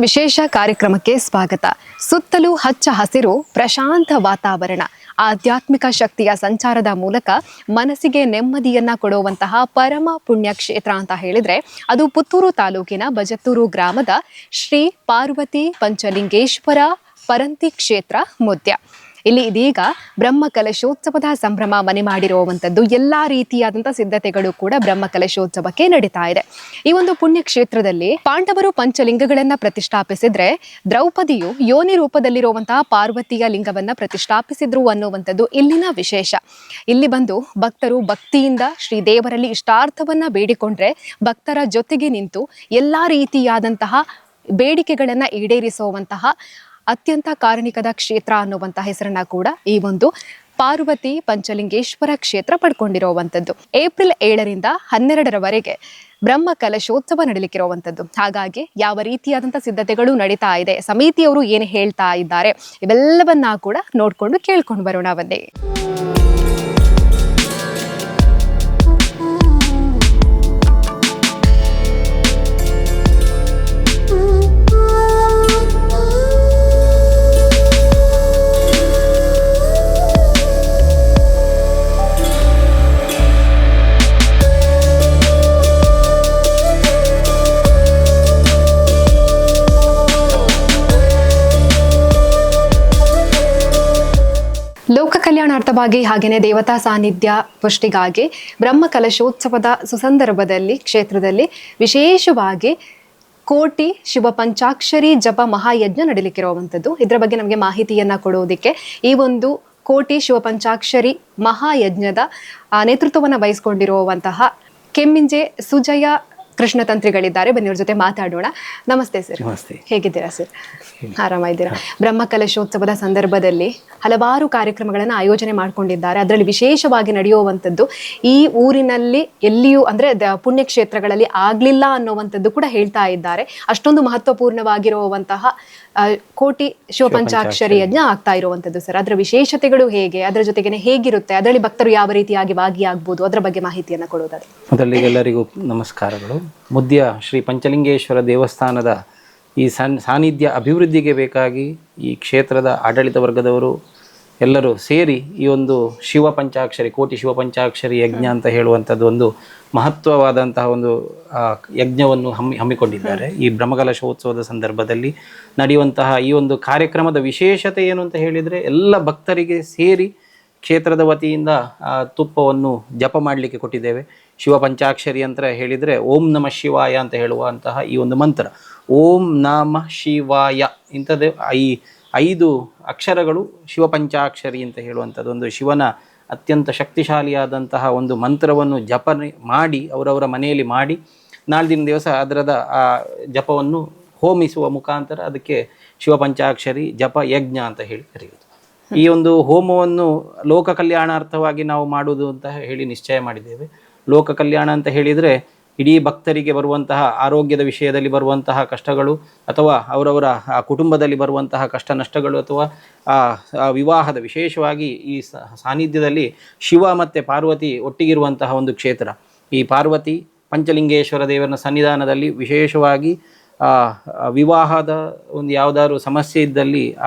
ವಿಶೇಷ ಕಾರ್ಯಕ್ರಮಕ್ಕೆ ಸ್ವಾಗತ. ಸುತ್ತಲೂ ಹಚ್ಚ ಹಸಿರು, ಪ್ರಶಾಂತ ವಾತಾವರಣ, ಆಧ್ಯಾತ್ಮಿಕ ಶಕ್ತಿಯ ಸಂಚಾರದ ಮೂಲಕ ಮನಸ್ಸಿಗೆ ನೆಮ್ಮದಿಯನ್ನ ಕೊಡುವಂತಹ ಪರಮ ಪುಣ್ಯ ಕ್ಷೇತ್ರ ಅಂತ ಹೇಳಿದ್ರೆ ಅದು ಪುತ್ತೂರು ತಾಲೂಕಿನ ಬಜತ್ತೂರು ಗ್ರಾಮದ ಶ್ರೀ ಪಾರ್ವತಿ ಪಂಚಲಿಂಗೇಶ್ವರ ಪರಂತಿ ಕ್ಷೇತ್ರ ಮುದ್ಯ. ಇಲ್ಲಿ ಇದೀಗ ಬ್ರಹ್ಮ ಕಲಶೋತ್ಸವದ ಸಂಭ್ರಮ ಮನೆ ಮಾಡಿರುವಂಥದ್ದು. ಎಲ್ಲ ರೀತಿಯಾದಂತಹ ಸಿದ್ಧತೆಗಳು ಕೂಡ ಬ್ರಹ್ಮ ಕಲಶೋತ್ಸವಕ್ಕೆ ನಡೀತಾ ಇದೆ. ಈ ಒಂದು ಪುಣ್ಯ ಕ್ಷೇತ್ರದಲ್ಲಿ ಪಾಂಡವರು ಪಂಚಲಿಂಗಗಳನ್ನ ಪ್ರತಿಷ್ಠಾಪಿಸಿದ್ರೆ ದ್ರೌಪದಿಯು ಯೋನಿ ರೂಪದಲ್ಲಿರುವಂತಹ ಪಾರ್ವತಿಯ ಲಿಂಗವನ್ನ ಪ್ರತಿಷ್ಠಾಪಿಸಿದ್ರು ಅನ್ನುವಂಥದ್ದು ಇಲ್ಲಿನ ವಿಶೇಷ. ಇಲ್ಲಿ ಬಂದು ಭಕ್ತರು ಭಕ್ತಿಯಿಂದ ಶ್ರೀ ದೇವರಲ್ಲಿ ಇಷ್ಟಾರ್ಥವನ್ನ ಬೇಡಿಕೊಂಡ್ರೆ ಭಕ್ತರ ಜೊತೆಗೆ ನಿಂತು ಎಲ್ಲಾ ರೀತಿಯಾದಂತಹ ಬೇಡಿಕೆಗಳನ್ನ ಈಡೇರಿಸುವಂತಹ ಅತ್ಯಂತ ಕಾರಣಿಕದ ಕ್ಷೇತ್ರ ಅನ್ನುವಂತಹ ಹೆಸರನ್ನ ಕೂಡ ಈ ಒಂದು ಪಾರ್ವತಿ ಪಂಚಲಿಂಗೇಶ್ವರ ಕ್ಷೇತ್ರ ಪಡ್ಕೊಂಡಿರುವಂಥದ್ದು. ಏಪ್ರಿಲ್ 7ರಿಂದ 12ರವರೆಗೆ ಬ್ರಹ್ಮ ಕಲಶೋತ್ಸವ ನಡೀಲಿಕ್ಕಿರುವಂಥದ್ದು. ಹಾಗಾಗಿ ಯಾವ ರೀತಿಯಾದಂತಹ ಸಿದ್ಧತೆಗಳು ನಡೀತಾ ಇದೆ, ಸಮಿತಿಯವರು ಏನು ಹೇಳ್ತಾ ಇದ್ದಾರೆ, ಇವೆಲ್ಲವನ್ನ ಕೂಡ ನೋಡ್ಕೊಂಡು ಕೇಳ್ಕೊಂಡು ಬರೋಣ ಬನ್ನಿ. ಲೋಕ ಕಲ್ಯಾಣಾರ್ಥವಾಗಿ ಹಾಗೆಯೇ ದೇವತಾ ಸಾನ್ನಿಧ್ಯ ಪುಷ್ಟಿಗಾಗಿ ಬ್ರಹ್ಮ ಕಲಶೋತ್ಸವದ ಸುಸಂದರ್ಭದಲ್ಲಿ ಕ್ಷೇತ್ರದಲ್ಲಿ ವಿಶೇಷವಾಗಿ ಕೋಟಿ ಶಿವ ಪಂಚಾಕ್ಷರಿ ಜಪ ಮಹಾಯಜ್ಞ ನಡೀಲಿಕ್ಕಿರುವಂಥದ್ದು. ಇದರ ಬಗ್ಗೆ ನಮಗೆ ಮಾಹಿತಿಯನ್ನ ಕೊಡೋದಕ್ಕೆ ಈ ಒಂದು ಕೋಟಿ ಶಿವ ಪಂಚಾಕ್ಷರಿ ಮಹಾಯಜ್ಞದ ನೇತೃತ್ವವನ್ನು ವಹಿಸಿಕೊಂಡಿರುವಂತಹ ಕೆಮ್ಮಿಂಜೆ ಸುಜಯ ಕೃಷ್ಣ ತಂತ್ರಿಗಳಿದ್ದಾರೆ. ಬನ್ನಿ ಅವ್ರ ಜೊತೆ ಮಾತಾಡೋಣ. ನಮಸ್ತೆ ಸರ್. ನಮಸ್ತೆ. ಹೇಗಿದ್ದೀರಾ ಸರ್? ಆರಾಮಾಗಿದ್ದೀರಾ? ಬ್ರಹ್ಮ ಕಲಶೋತ್ಸವದ ಸಂದರ್ಭದಲ್ಲಿ ಹಲವಾರು ಕಾರ್ಯಕ್ರಮಗಳನ್ನು ಆಯೋಜನೆ ಮಾಡ್ಕೊಂಡಿದ್ದಾರೆ. ಅದರಲ್ಲಿ ವಿಶೇಷವಾಗಿ ನಡೆಯುವಂಥದ್ದು ಈ ಊರಿನಲ್ಲಿ ಎಲ್ಲಿಯೂ ಅಂದ್ರೆ ಪುಣ್ಯಕ್ಷೇತ್ರಗಳಲ್ಲಿ ಆಗ್ಲಿಲ್ಲ ಅನ್ನುವಂಥದ್ದು ಕೂಡ ಹೇಳ್ತಾ ಇದ್ದಾರೆ. ಅಷ್ಟೊಂದು ಮಹತ್ವಪೂರ್ಣವಾಗಿರುವಂತಹ ಕೋಟಿ ಶಿವಪಂಚಾಕ್ಷರಿ ಯಜ್ಞ ಆಗ್ತಾ ಇರುವಂಥದ್ದು ಸರ್. ಅದರ ವಿಶೇಷತೆಗಳು ಹೇಗೆ, ಅದರ ಜೊತೆಗೇನೆ ಹೇಗಿರುತ್ತೆ, ಅದರಲ್ಲಿ ಭಕ್ತರು ಯಾವ ರೀತಿಯಾಗಿ ಭಾಗಿಯಾಗಬಹುದು, ಅದರ ಬಗ್ಗೆ ಮಾಹಿತಿಯನ್ನು ಕೊಡೋದಾದ್ರೆ. ಮೊದಲಿಗೆ ಎಲ್ಲರಿಗೂ ನಮಸ್ಕಾರಗಳು. ಮುದ್ಯ ಶ್ರೀ ಪಂಚಲಿಂಗೇಶ್ವರ ದೇವಸ್ಥಾನದ ಈ ಸಾನ್ನಿಧ್ಯ ಅಭಿವೃದ್ಧಿಗೆ ಬೇಕಾಗಿ ಈ ಕ್ಷೇತ್ರದ ಆಡಳಿತ ವರ್ಗದವರು ಎಲ್ಲರೂ ಸೇರಿ ಈ ಒಂದು ಶಿವ ಪಂಚಾಕ್ಷರಿ ಕೋಟಿ ಶಿವ ಪಂಚಾಕ್ಷರಿ ಯಜ್ಞ ಅಂತ ಹೇಳುವಂಥದ್ದು ಒಂದು ಮಹತ್ವವಾದಂತಹ ಒಂದು ಯಜ್ಞವನ್ನು ಹಮ್ಮಿಕೊಂಡಿದ್ದಾರೆ. ಈ ಬ್ರಹ್ಮಕಲಶೋತ್ಸವದ ಸಂದರ್ಭದಲ್ಲಿ ನಡೆಯುವಂತಹ ಈ ಒಂದು ಕಾರ್ಯಕ್ರಮದ ವಿಶೇಷತೆ ಏನು ಅಂತ ಹೇಳಿದರೆ ಎಲ್ಲ ಭಕ್ತರಿಗೆ ಸೇರಿ ಕ್ಷೇತ್ರದ ವತಿಯಿಂದ ತುಪ್ಪವನ್ನು ಜಪ ಮಾಡಲಿಕ್ಕೆ ಕೊಟ್ಟಿದ್ದೇವೆ. ಶಿವ ಪಂಚಾಕ್ಷರಿ ಅಂತ ಹೇಳಿದರೆ ಓಂ ನಮಃ ಶಿವಾಯ ಅಂತ ಹೇಳುವಂತಹ ಈ ಒಂದು ಮಂತ್ರ ಓಂ ನಮಃ ಶಿವಾಯ ಇಂಥದ್ದು ಈ 5 ಅಕ್ಷರಗಳು ಶಿವ ಪಂಚಾಕ್ಷರಿ ಅಂತ ಹೇಳುವಂಥದ್ದು ಒಂದು ಶಿವನ ಅತ್ಯಂತ ಶಕ್ತಿಶಾಲಿಯಾದಂತಹ ಒಂದು ಮಂತ್ರವನ್ನು ಜಪ ಮಾಡಿ ಅವರವರ ಮನೆಯಲ್ಲಿ ಮಾಡಿ ನಾಳಿನ ದಿವಸ ಅದರದ ಜಪವನ್ನು ಹೋಮಿಸುವ ಮುಖಾಂತರ ಅದಕ್ಕೆ ಶಿವ ಪಂಚಾಕ್ಷರಿ ಜಪ ಯಜ್ಞ ಅಂತ ಹೇಳಿ ಕರೆಯುವುದು. ಈ ಒಂದು ಹೋಮವನ್ನು ಲೋಕ ಕಲ್ಯಾಣಾರ್ಥವಾಗಿ ನಾವು ಮಾಡುವುದು ಅಂತ ಹೇಳಿ ನಿಶ್ಚಯ ಮಾಡಿದ್ದೇವೆ. ಲೋಕ ಕಲ್ಯಾಣ ಅಂತ ಹೇಳಿದರೆ ಇಡೀ ಭಕ್ತರಿಗೆ ಬರುವಂತಹ ಆರೋಗ್ಯದ ವಿಷಯದಲ್ಲಿ ಬರುವಂತಹ ಕಷ್ಟಗಳು ಅಥವಾ ಅವರವರ ಕುಟುಂಬದಲ್ಲಿ ಬರುವಂತಹ ಕಷ್ಟ ನಷ್ಟಗಳು ಅಥವಾ ವಿವಾಹದ ವಿಶೇಷವಾಗಿ ಈ ಸಾನ್ನಿಧ್ಯದಲ್ಲಿ ಶಿವ ಮತ್ತು ಪಾರ್ವತಿ ಒಟ್ಟಿಗಿರುವಂತಹ ಒಂದು ಕ್ಷೇತ್ರ. ಈ ಪಾರ್ವತಿ ಪಂಚಲಿಂಗೇಶ್ವರ ದೇವರ ಸನ್ನಿಧಾನದಲ್ಲಿ ವಿಶೇಷವಾಗಿ ವಿವಾಹದ ಒಂದು ಯಾವುದಾದ್ರು ಸಮಸ್ಯೆ ಇದ್ದಲ್ಲಿ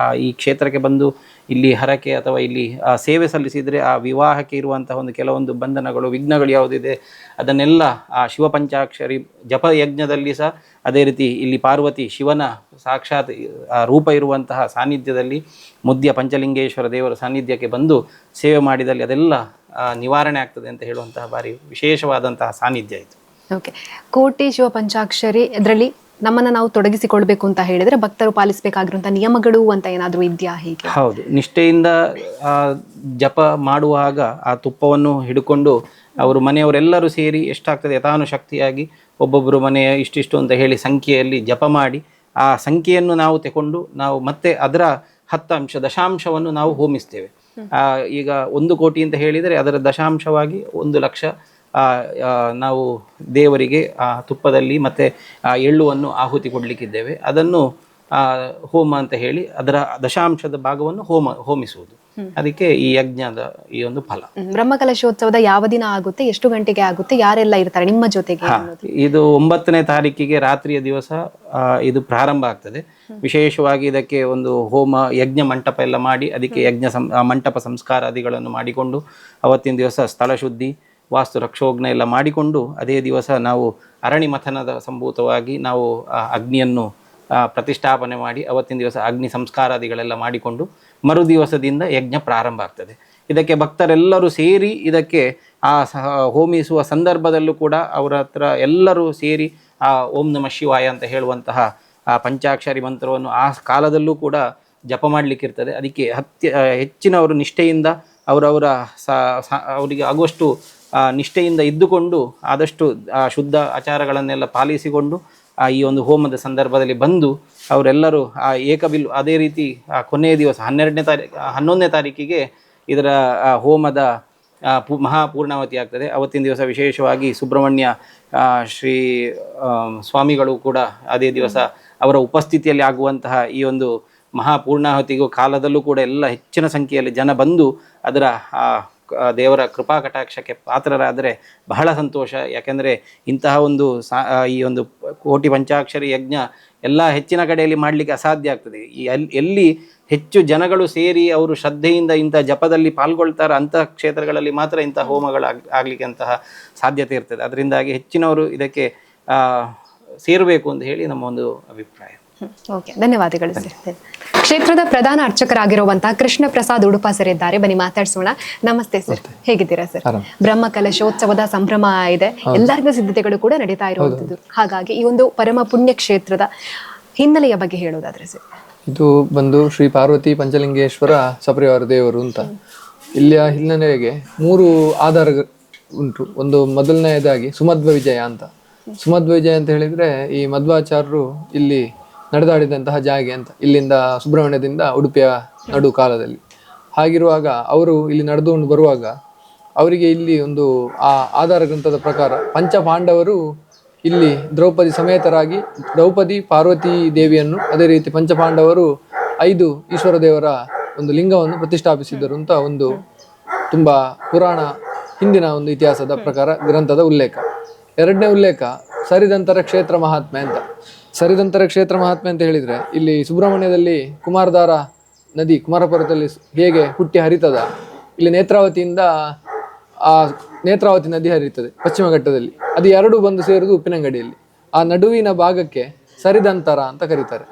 ಈ ಕ್ಷೇತ್ರಕ್ಕೆ ಬಂದು ಇಲ್ಲಿ ಹರಕೆ ಅಥವಾ ಇಲ್ಲಿ ಸೇವೆ ಸಲ್ಲಿಸಿದರೆ ಆ ವಿವಾಹಕ್ಕೆ ಇರುವಂತಹ ಒಂದು ಕೆಲವೊಂದು ಬಂಧನಗಳು ವಿಘ್ನಗಳು ಯಾವುದಿದೆ ಅದನ್ನೆಲ್ಲ ಆ ಶಿವ ಪಂಚಾಕ್ಷರಿ ಜಪ ಯಜ್ಞದಲ್ಲಿ ಸಹ ಅದೇ ರೀತಿ ಇಲ್ಲಿ ಪಾರ್ವತಿ ಶಿವನ ಸಾಕ್ಷಾತ್ ರೂಪ ಇರುವಂತಹ ಸಾನ್ನಿಧ್ಯದಲ್ಲಿ ಮುದ್ಯ ಪಂಚಲಿಂಗೇಶ್ವರ ದೇವರ ಸಾನ್ನಿಧ್ಯಕ್ಕೆ ಬಂದು ಸೇವೆ ಮಾಡಿದಲ್ಲಿ ಅದೆಲ್ಲ ನಿವಾರಣೆ ಆಗ್ತದೆ ಅಂತ ಹೇಳುವಂತಹ ಭಾರಿ ವಿಶೇಷವಾದಂತಹ ಸಾನ್ನಿಧ್ಯ ಇದು. ಓಕೆ, ಕೋಟಿ ಶಿವ ಪಂಚಾಕ್ಷರಿ ಅದರಲ್ಲಿ ನಮ್ಮನ್ನು ನಾವು ತೊಡಗಿಸಿಕೊಳ್ಬೇಕು ಅಂತ ಹೇಳಿದ್ರೆ ಭಕ್ತರು ಪಾಲಿಸಬೇಕಾಗಿರುವಂತಹ ನಿಯಮಗಳು ಅಂತ ಏನಾದರೂ ಇದೆಯಾ? ಹೇಗೆ? ಹೌದು, ನಿಷ್ಠೆಯಿಂದ ಜಪ ಮಾಡುವಾಗ ಆ ತುಪ್ಪವನ್ನು ಹಿಡ್ಕೊಂಡು ಅವರು ಮನೆಯವರೆಲ್ಲರೂ ಸೇರಿ ಎಷ್ಟಾಗ್ತದೆ ಯಥಾನುಶಕ್ತಿಯಾಗಿ ಒಬ್ಬೊಬ್ಬರು ಮನೆಯ ಇಷ್ಟಿಷ್ಟು ಅಂತ ಹೇಳಿ ಸಂಖ್ಯೆಯಲ್ಲಿ ಜಪ ಮಾಡಿ ಆ ಸಂಖ್ಯೆಯನ್ನು ನಾವು ತಗೊಂಡು ನಾವು ಮತ್ತೆ ಅದರ 10 ದಶಾಂಶವನ್ನು ನಾವು ಹೋಮಿಸ್ತೇವೆ. ಈಗ 1 ಕೋಟಿ ಅಂತ ಹೇಳಿದರೆ ಅದರ ದಶಾಂಶವಾಗಿ 1 ಲಕ್ಷ ನಾವು ದೇವರಿಗೆ ತುಪ್ಪದಲ್ಲಿ ಮತ್ತು ಎಳ್ಳುವನ್ನು ಆಹುತಿ ಕೊಡಲಿಕ್ಕಿದ್ದೇವೆ. ಅದನ್ನು ಹೋಮ ಅಂತ ಹೇಳಿ ಅದರ ದಶಾಂಶದ ಭಾಗವನ್ನು ಹೋಮಿಸುವುದು. ಅದಕ್ಕೆ ಈ ಯಜ್ಞದ ಈ ಒಂದು ಫಲ. ಬ್ರಹ್ಮಕಲಶೋತ್ಸವದ ಯಾವ ದಿನ ಆಗುತ್ತೆ, ಎಷ್ಟು ಗಂಟೆಗೆ ಆಗುತ್ತೆ, ಯಾರೆಲ್ಲ ಇರ್ತಾರೆ ನಿಮ್ಮ ಜೊತೆಗೆ? ಇದು 9ನೇ ತಾರೀಕಿಗೆ ರಾತ್ರಿಯ ದಿವಸ ಇದು ಪ್ರಾರಂಭ ಆಗ್ತದೆ. ವಿಶೇಷವಾಗಿ ಇದಕ್ಕೆ ಒಂದು ಹೋಮ ಯಜ್ಞ ಮಂಟಪ ಎಲ್ಲ ಮಾಡಿ ಅದಕ್ಕೆ ಮಂಟಪ ಸಂಸ್ಕಾರಾದಿಗಳನ್ನು ಮಾಡಿಕೊಂಡು ಅವತ್ತಿನ ದಿವಸ ಸ್ಥಳ ಶುದ್ಧಿ ವಾಸ್ತು ರಕ್ಷೋಗ್ನ ಎಲ್ಲ ಮಾಡಿಕೊಂಡು ಅದೇ ದಿವಸ ನಾವು ಅರಣಿ ಮಥನದ ಸಂಭೂತವಾಗಿ ನಾವು ಅಗ್ನಿಯನ್ನು ಪ್ರತಿಷ್ಠಾಪನೆ ಮಾಡಿ ಅವತ್ತಿನ ದಿವಸ ಅಗ್ನಿ ಸಂಸ್ಕಾರಾದಿಗಳೆಲ್ಲ ಮಾಡಿಕೊಂಡು ಮರು ದಿವಸದಿಂದ ಯಜ್ಞ ಪ್ರಾರಂಭ ಆಗ್ತದೆ. ಇದಕ್ಕೆ ಭಕ್ತರೆಲ್ಲರೂ ಸೇರಿ ಇದಕ್ಕೆ ಹೋಮಿಸುವ ಸಂದರ್ಭದಲ್ಲೂ ಕೂಡ ಅವರ ಹತ್ರ ಎಲ್ಲರೂ ಸೇರಿ ಓಂ ನಮಃ ಶಿವಾಯ ಅಂತ ಹೇಳುವಂತಹ ಆ ಪಂಚಾಕ್ಷರಿ ಮಂತ್ರವನ್ನು ಆ ಕಾಲದಲ್ಲೂ ಕೂಡ ಜಪ ಮಾಡಲಿಕ್ಕಿರ್ತದೆ. ಅದಕ್ಕೆ ಹೆಚ್ಚಿನವರು ನಿಷ್ಠೆಯಿಂದ ಅವರಿಗೆ ಆಗುವಷ್ಟು ನಿಷ್ಠೆಯಿಂದ ಇದ್ದುಕೊಂಡು ಆದಷ್ಟು ಶುದ್ಧ ಆಚಾರಗಳನ್ನೆಲ್ಲ ಪಾಲಿಸಿಕೊಂಡು ಈ ಒಂದು ಹೋಮದ ಸಂದರ್ಭದಲ್ಲಿ ಬಂದು ಅವರೆಲ್ಲರೂ ಏಕಬಿಲ್ ಅದೇ ರೀತಿ ಕೊನೆಯ ದಿವಸ 11ನೇ ತಾರೀಕಿಗೆ ಇದರ ಹೋಮದ ಮಹಾಪೂರ್ಣಾವತಿ ಆಗ್ತದೆ. ಅವತ್ತಿನ ದಿವಸ ವಿಶೇಷವಾಗಿ ಸುಬ್ರಹ್ಮಣ್ಯ ಶ್ರೀ ಸ್ವಾಮಿಗಳು ಕೂಡ ಅದೇ ದಿವಸ ಅವರ ಉಪಸ್ಥಿತಿಯಲ್ಲಿ ಆಗುವಂತಹ ಈ ಒಂದು ಮಹಾಪೂರ್ಣಾವತಿಗೂ ಕಾಲದಲ್ಲೂ ಕೂಡ ಎಲ್ಲ ಹೆಚ್ಚಿನ ಸಂಖ್ಯೆಯಲ್ಲಿ ಜನ ಬಂದು ಅದರ ದೇವರ ಕೃಪಾ ಕಟಾಕ್ಷಕ್ಕೆ ಪಾತ್ರರಾದರೆ ಬಹಳ ಸಂತೋಷ. ಯಾಕೆಂದರೆ ಇಂತಹ ಒಂದು ಈ ಒಂದು ಕೋಟಿ ಪಂಚಾಕ್ಷರಿ ಯಜ್ಞ ಎಲ್ಲ ಹೆಚ್ಚಿನ ಕಡೆಯಲ್ಲಿ ಮಾಡಲಿಕ್ಕೆ ಅಸಾಧ್ಯ ಆಗ್ತದೆ. ಎಲ್ಲಿ ಹೆಚ್ಚು ಜನಗಳು ಸೇರಿ ಅವರು ಶ್ರದ್ಧೆಯಿಂದ ಇಂಥ ಜಪದಲ್ಲಿ ಪಾಲ್ಗೊಳ್ತಾರೆ ಅಂಥ ಕ್ಷೇತ್ರಗಳಲ್ಲಿ ಮಾತ್ರ ಇಂಥ ಹೋಮಗಳು ಆಗಲಿಕ್ಕೆ ಅಂತಹ ಸಾಧ್ಯತೆ ಇರ್ತದೆ. ಅದರಿಂದಾಗಿ ಹೆಚ್ಚಿನವರು ಇದಕ್ಕೆ ಸೇರಬೇಕು ಅಂತ ಹೇಳಿ ನಮ್ಮ ಒಂದು ಅಭಿಪ್ರಾಯ. ಓಕೆ, ಧನ್ಯವಾದಗಳು ಸರ್. ಕ್ಷೇತ್ರದ ಪ್ರಧಾನ ಅರ್ಚಕರಾಗಿರುವಂತಹ ಕೃಷ್ಣ ಪ್ರಸಾದ್ ಉಡುಪ ಸರ್ ಇದ್ದಾರೆ, ಬನ್ನಿ ಮಾತಾಡ್ಸೋಣ. ನಮಸ್ತೆ ಸರ್, ಹೇಗಿದ್ದೀರಾ ಸರ್? ಬ್ರಹ್ಮಕಲಶೋತ್ಸವದ ಸಂಭ್ರಮ ಇದೆ, ಎಲ್ಲರಿಗೂ ಸಿದ್ಧತೆಗಳು ಕೂಡ ನಡೀತಾ ಇರುವಂತದ್ದು. ಹಾಗಾಗಿ ಈ ಒಂದು ಪರಮ ಪುಣ್ಯ ಕ್ಷೇತ್ರದ ಹಿನ್ನೆಲೆಯ ಬಗ್ಗೆ ಹೇಳೋದಾದ್ರೆ ಸರ್? ಇದು ಬಂದು ಶ್ರೀ ಪಾರ್ವತಿ ಪಂಚಲಿಂಗೇಶ್ವರ ಸಪರಿವಾರ ದೇವರು ಅಂತ. ಇಲ್ಲಿಯ ಹಿನ್ನೆಲೆಗೆ 3 ಆಧಾರ ಉಂಟು. ಒಂದು ಮೊದಲನೆಯದಾಗಿ ಸುಮಧ್ವ ವಿಜಯ ಅಂತ. ಸುಮಧ್ವ ವಿಜಯ ಅಂತ ಹೇಳಿದ್ರೆ ಈ ಮಧ್ವಾಚಾರ್ಯರು ಇಲ್ಲಿ ನಡೆದಾಡಿದಂತಹ ಜಾಗೆ ಅಂತ. ಇಲ್ಲಿಂದ ಸುಬ್ರಹ್ಮಣ್ಯದಿಂದ ಉಡುಪಿಯ ನಡು ಕಾಲದಲ್ಲಿ. ಹಾಗಿರುವಾಗ ಅವರು ಇಲ್ಲಿ ನಡೆದುಕೊಂಡು ಬರುವಾಗ ಅವರಿಗೆ ಇಲ್ಲಿ ಒಂದು ಆ ಆಧಾರ ಗ್ರಂಥದ ಪ್ರಕಾರ ಪಂಚಪಾಂಡವರು ಇಲ್ಲಿ ದ್ರೌಪದಿ ಸಮೇತರಾಗಿ ದ್ರೌಪದಿ ಪಾರ್ವತಿ ದೇವಿಯನ್ನು ಅದೇ ರೀತಿ ಪಂಚಪಾಂಡವರು 5 ಈಶ್ವರ ದೇವರ ಒಂದು ಲಿಂಗವನ್ನು ಪ್ರತಿಷ್ಠಾಪಿಸಿದರು ಅಂತ ಒಂದು ತುಂಬ ಪುರಾಣ ಹಿಂದಿನ ಒಂದು ಇತಿಹಾಸದ ಪ್ರಕಾರ ಗ್ರಂಥದ ಉಲ್ಲೇಖ. ಎರಡನೇ ಉಲ್ಲೇಖ ಸರಿದಂತರ ಕ್ಷೇತ್ರ ಮಹಾತ್ಮೆ ಅಂತ. ಸರಿದಂತರ ಕ್ಷೇತ್ರ ಮಹಾತ್ಮೆ ಅಂತ ಹೇಳಿದರೆ ಇಲ್ಲಿ ಸುಬ್ರಹ್ಮಣ್ಯದಲ್ಲಿ ಕುಮಾರಧಾರ ನದಿ ಕುಮಾರ ಪರ್ವತದಲ್ಲಿ ಹೇಗೆ ಹುಟ್ಟಿ ಹರಿತದ, ಇಲ್ಲಿ ನೇತ್ರಾವತಿಯಿಂದ ಆ ನೇತ್ರಾವತಿ ನದಿ ಹರಿಯುತ್ತದೆ ಪಶ್ಚಿಮ ಘಟ್ಟದಲ್ಲಿ. ಅದು 2 ಬಂದು ಸೇರುವುದು ಉಪ್ಪಿನಂಗಡಿಯಲ್ಲಿ. ಆ ನಡುವಿನ ಭಾಗಕ್ಕೆ ಸರಿದಂತರ ಅಂತ ಕರೀತಾರೆ.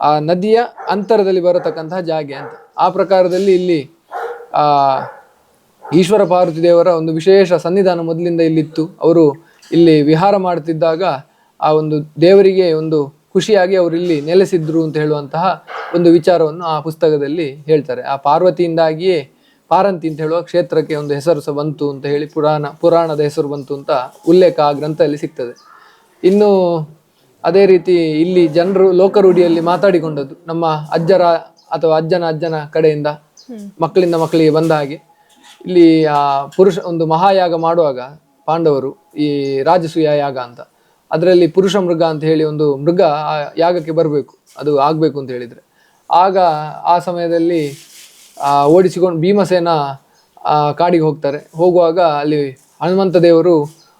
ಆ ನದಿಯ ಅಂತರದಲ್ಲಿ ಬರತಕ್ಕಂತಹ ಜಾಗೆ ಅಂತ. ಆ ಪ್ರಕಾರದಲ್ಲಿ ಇಲ್ಲಿ ಈಶ್ವರ ಪಾರ್ವತಿ ದೇವರ ಒಂದು ವಿಶೇಷ ಸನ್ನಿಧಾನ ಮೊದಲಿಂದ ಇಲ್ಲಿತ್ತು. ಅವರು ಇಲ್ಲಿ ವಿಹಾರ ಮಾಡ್ತಿದ್ದಾಗ ಆ ಒಂದು ದೇವರಿಗೆ ಒಂದು ಖುಷಿಯಾಗಿ ಅವರು ಇಲ್ಲಿ ನೆಲೆಸಿದ್ರು ಅಂತ ಹೇಳುವಂತಹ ಒಂದು ವಿಚಾರವನ್ನು ಆ ಪುಸ್ತಕದಲ್ಲಿ ಹೇಳ್ತಾರೆ. ಆ ಪಾರ್ವತಿಯಿಂದಾಗಿಯೇ ಪಾರಂತಿ ಅಂತ ಹೇಳುವ ಕ್ಷೇತ್ರಕ್ಕೆ ಒಂದು ಹೆಸರು ಸಹ ಬಂತು ಅಂತ ಹೇಳಿ ಪುರಾಣದ ಹೆಸರು ಬಂತು ಅಂತ ಉಲ್ಲೇಖ ಆ ಗ್ರಂಥದಲ್ಲಿ ಸಿಗ್ತದೆ. ಇನ್ನು ಅದೇ ರೀತಿ ಇಲ್ಲಿ ಜನರು ಲೋಕರೂಢಿಯಲ್ಲಿ ಮಾತಾಡಿಕೊಂಡದ್ದು ನಮ್ಮ ಅಜ್ಜರ ಅಥವಾ ಅಜ್ಜನ ಕಡೆಯಿಂದ ಮಕ್ಕಳಿಂದ ಮಕ್ಕಳಿಗೆ ಬಂದ ಹಾಗೆ ಇಲ್ಲಿ ಆ ಒಂದು ಮಹಾಯಾಗ ಮಾಡುವಾಗ ಪಾಂಡವರು ಈ ರಾಜಸೂಯ ಯಾಗ ಅಂತ, ಅದರಲ್ಲಿ ಪುರುಷ ಮೃಗ ಅಂತ ಹೇಳಿ ಒಂದು ಮೃಗ ಆ ಯಾಗಕ್ಕೆ ಬರಬೇಕು, ಅದು ಆಗಬೇಕು ಅಂತ ಹೇಳಿದರೆ. ಆಗ ಆ ಸಮಯದಲ್ಲಿ ಓಡಿಸಿಕೊಂಡು ಭೀಮಸೇನ ಕಾಡಿಗೆ ಹೋಗ್ತಾರೆ. ಹೋಗುವಾಗ ಅಲ್ಲಿ ಹನುಮಂತ ದೇವರು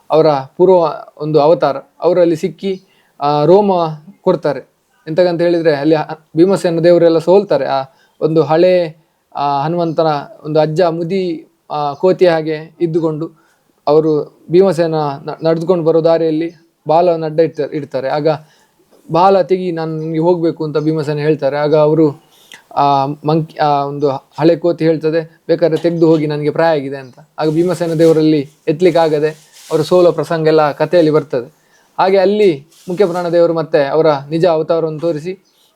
ಅವರ ಪೂರ್ವ ಒಂದು ಅವತಾರ ಅವರಲ್ಲಿ ಸಿಕ್ಕಿ ರೋಮ ಕೊಡ್ತಾರೆ. ಎಂತಕ್ಕಂತ ಹೇಳಿದರೆ ಅಲ್ಲಿ ಭೀಮಸೇನ ದೇವರೆಲ್ಲ ಸೋಲ್ತಾರೆ. ಆ ಒಂದು ಹಳೆ ಹನುಮಂತನ ಒಂದು ಅಜ್ಜ ಮುದಿ ಕೋತಿಯ ಹಾಗೆ ಇದ್ದುಕೊಂಡು ಅವರು ಭೀಮಸೇನ ನಡೆದುಕೊಂಡು ಬರೋ ದಾರಿಯಲ್ಲಿ ಬಾಲವನ್ನು ಅಡ್ಡ ಇಡ್ತಾರೆ. ಆಗ ಬಾಲ ತೆಗಿ, ನಾನು ನಿಮಗೆ ಹೋಗಬೇಕು ಅಂತ ಭೀಮಸೇನ ಹೇಳ್ತಾರೆ. ಆಗ ಅವರು ಒಂದು ಹಳೆ ಕೋತಿ ಹೇಳ್ತದೆ, ಬೇಕಾದ್ರೆ ತೆಗೆದು ಹೋಗಿ ನನಗೆ ಪ್ರಾಯ ಆಗಿದೆ ಅಂತ. ಆಗ ಭೀಮಸೇನ ದೇವರಲ್ಲಿ ಎತ್ತಲಿಕ್ಕಾಗದೆ ಅವರು ಸೋಲೋ ಪ್ರಸಂಗ ಎಲ್ಲ ಕಥೆಯಲ್ಲಿ ಬರ್ತದೆ. ಹಾಗೆ ಅಲ್ಲಿ ಮುಖ್ಯ ಪ್ರಾಣ ದೇವರು ಮತ್ತೆ ಅವರ ನಿಜ ಅವತಾರವನ್ನು ತೋರಿಸಿ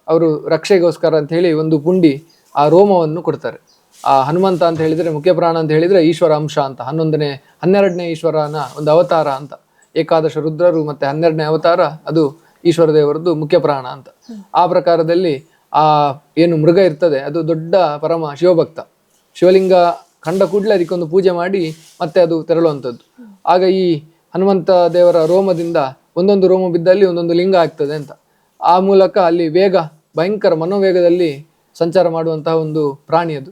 ಅವರು ರಕ್ಷೆಗೋಸ್ಕರ ಅಂತ ಹೇಳಿ ಒಂದು ಪುಂಡಿ ಆ ರೋಮವನ್ನು ಕೊಡ್ತಾರೆ. ಆ ಹನುಮಂತ ಅಂತ ಹೇಳಿದರೆ ಮುಖ್ಯ ಪ್ರಾಣ ಅಂತ ಹೇಳಿದರೆ ಈಶ್ವರ ಅಂಶ ಅಂತ, 12ನೇ ಈಶ್ವರನ ಒಂದು ಅವತಾರ ಅಂತ. ಏಕಾದಶ ರುದ್ರರು ಮತ್ತೆ 12ನೇ ಅವತಾರ ಅದು ಈಶ್ವರ ದೇವರದ್ದು ಮುಖ್ಯ ಪ್ರಾಣ ಅಂತ. ಆ ಪ್ರಕಾರದಲ್ಲಿ ಆ ಏನು ಮೃಗ ಇರ್ತದೆ ಅದು ದೊಡ್ಡ ಪರಮ ಶಿವಭಕ್ತ. ಶಿವಲಿಂಗ ಕಂಡ ಕೂಡಲೇ ಅದಕ್ಕೊಂದು ಪೂಜೆ ಮಾಡಿ ಮತ್ತೆ ಅದು ತೆರಳುವಂಥದ್ದು. ಆಗ ಈ ಹನುಮಂತ ದೇವರ ರೋಮದಿಂದ ಒಂದೊಂದು ರೋಮ ಬಿದ್ದಲ್ಲಿ ಒಂದೊಂದು ಲಿಂಗ ಆಗ್ತದೆ ಅಂತ. ಆ ಮೂಲಕ ಅಲ್ಲಿ ವೇಗ ಭಯಂಕರ ಮನೋವೇಗದಲ್ಲಿ ಸಂಚಾರ ಮಾಡುವಂತಹ ಒಂದು ಪ್ರಾಣಿ ಅದು.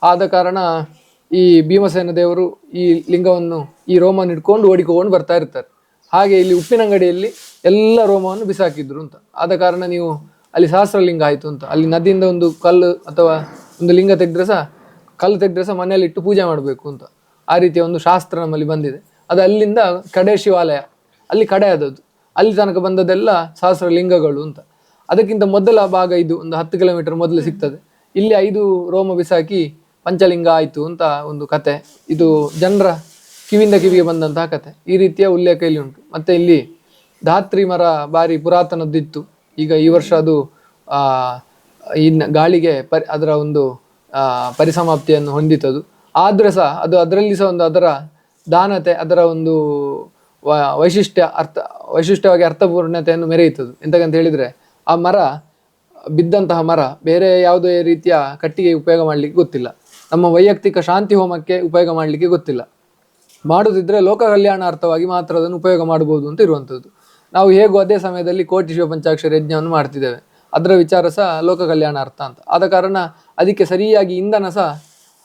ಆದ ಕಾರಣ ಈ ಭೀಮಸೇನ ದೇವರು ಈ ಲಿಂಗವನ್ನು ಈ ರೋಮವನ್ನು ಇಟ್ಕೊಂಡು ಓಡಿಕೊಂಡು ಬರ್ತಾ ಇರ್ತಾರೆ. ಹಾಗೆ ಇಲ್ಲಿ ಉಪ್ಪಿನಂಗಡಿಯಲ್ಲಿ ಎಲ್ಲ ರೋಮವನ್ನು ಬಿಸಾಕಿದ್ರು ಅಂತ. ಆದ ಕಾರಣ ನೀವು ಅಲ್ಲಿ ಸಹಸ್ರಲಿಂಗ ಆಯಿತು ಅಂತ. ಅಲ್ಲಿ ನದಿಯಿಂದ ಒಂದು ಕಲ್ಲು ಅಥವಾ ಒಂದು ಲಿಂಗ ತೆಗೆದ್ರೆ ಸಹ, ಕಲ್ಲು ತೆಗೆದ್ರೆ ಸಹ ಮನೆಯಲ್ಲಿ ಇಟ್ಟು ಪೂಜೆ ಮಾಡಬೇಕು ಅಂತ, ಆ ರೀತಿಯ ಒಂದು ಶಾಸ್ತ್ರ ನಮ್ಮಲ್ಲಿ ಬಂದಿದೆ. ಅದು ಅಲ್ಲಿಂದ ಕಡೆ ಶಿವಾಲಯ, ಅಲ್ಲಿ ಕಡೆ ಆದದ್ದು, ಅಲ್ಲಿ ತನಕ ಬಂದದೆಲ್ಲ ಸಹಸ್ರಲಿಂಗಗಳು ಅಂತ. ಅದಕ್ಕಿಂತ ಮೊದಲ ಭಾಗ ಇದು ಒಂದು 10 ಕಿಲೋಮೀಟರ್ ಮೊದಲು ಸಿಗ್ತದೆ. ಇಲ್ಲಿ 5 ರೋಮ ಬಿಸಾಕಿ ಪಂಚಲಿಂಗ ಆಯಿತು ಅಂತ ಒಂದು ಕತೆ. ಇದು ಜನರ ಕಿವಿಯಿಂದ ಕಿವಿಗೆ ಬಂದಂತಹ ಕತೆ. ಈ ರೀತಿಯ ಉಲ್ಲೇಖ ಇಲ್ಲಿ ಉಂಟು. ಮತ್ತೆ ಇಲ್ಲಿ ಧಾತ್ರಿ ಮರ ಭಾರಿ ಪುರಾತನದ್ದಿತ್ತು. ಈಗ ಈ ವರ್ಷ ಅದು ಇನ್ನು ಗಾಳಿಗೆ ಅದರ ಒಂದು ಪರಿಸಮಾಪ್ತಿಯನ್ನು ಹೊಂದಿತದು. ಆದ್ರೆ ಸಹ ಅದು ಅದರಲ್ಲಿ ಸಹ ಒಂದು ಅದರ ದಾನತೆ, ಅದರ ಒಂದು ವೈಶಿಷ್ಟ್ಯವಾಗಿ ಅರ್ಥಪೂರ್ಣತೆಯನ್ನು ಮೆರೆಯುತ್ತದೆ. ಎಂತಕ್ಕಂತ ಹೇಳಿದ್ರೆ, ಆ ಮರ ಬಿದ್ದಂತಹ ಮರ ಬೇರೆ ಯಾವುದೇ ರೀತಿಯ ಕಟ್ಟಿಗೆ ಉಪಯೋಗ ಮಾಡಲಿಕ್ಕೆ ಗೊತ್ತಿಲ್ಲ, ನಮ್ಮ ವೈಯಕ್ತಿಕ ಶಾಂತಿ ಹೋಮಕ್ಕೆ ಉಪಯೋಗ ಮಾಡಲಿಕ್ಕೆ ಗೊತ್ತಿಲ್ಲ. ಮಾಡುದಿದ್ರೆ ಲೋಕ ಕಲ್ಯಾಣಾರ್ಥವಾಗಿ ಮಾತ್ರ ಅದನ್ನು ಉಪಯೋಗ ಮಾಡಬಹುದು ಅಂತ ಇರುವಂಥದ್ದು. ನಾವು ಹೇಗೂ ಅದೇ ಸಮಯದಲ್ಲಿ ಕೋಟಿ ಶಿವ ಪಂಚಾಕ್ಷರಿ ಯಜ್ಞವನ್ನು ಮಾಡ್ತಿದ್ದೇವೆ, ಅದರ ವಿಚಾರ ಸಹ ಲೋಕ ಕಲ್ಯಾಣಾರ್ಥ ಅಂತ. ಆದ ಕಾರಣ ಅದಕ್ಕೆ ಸರಿಯಾಗಿ ಇಂಧನ ಸಹ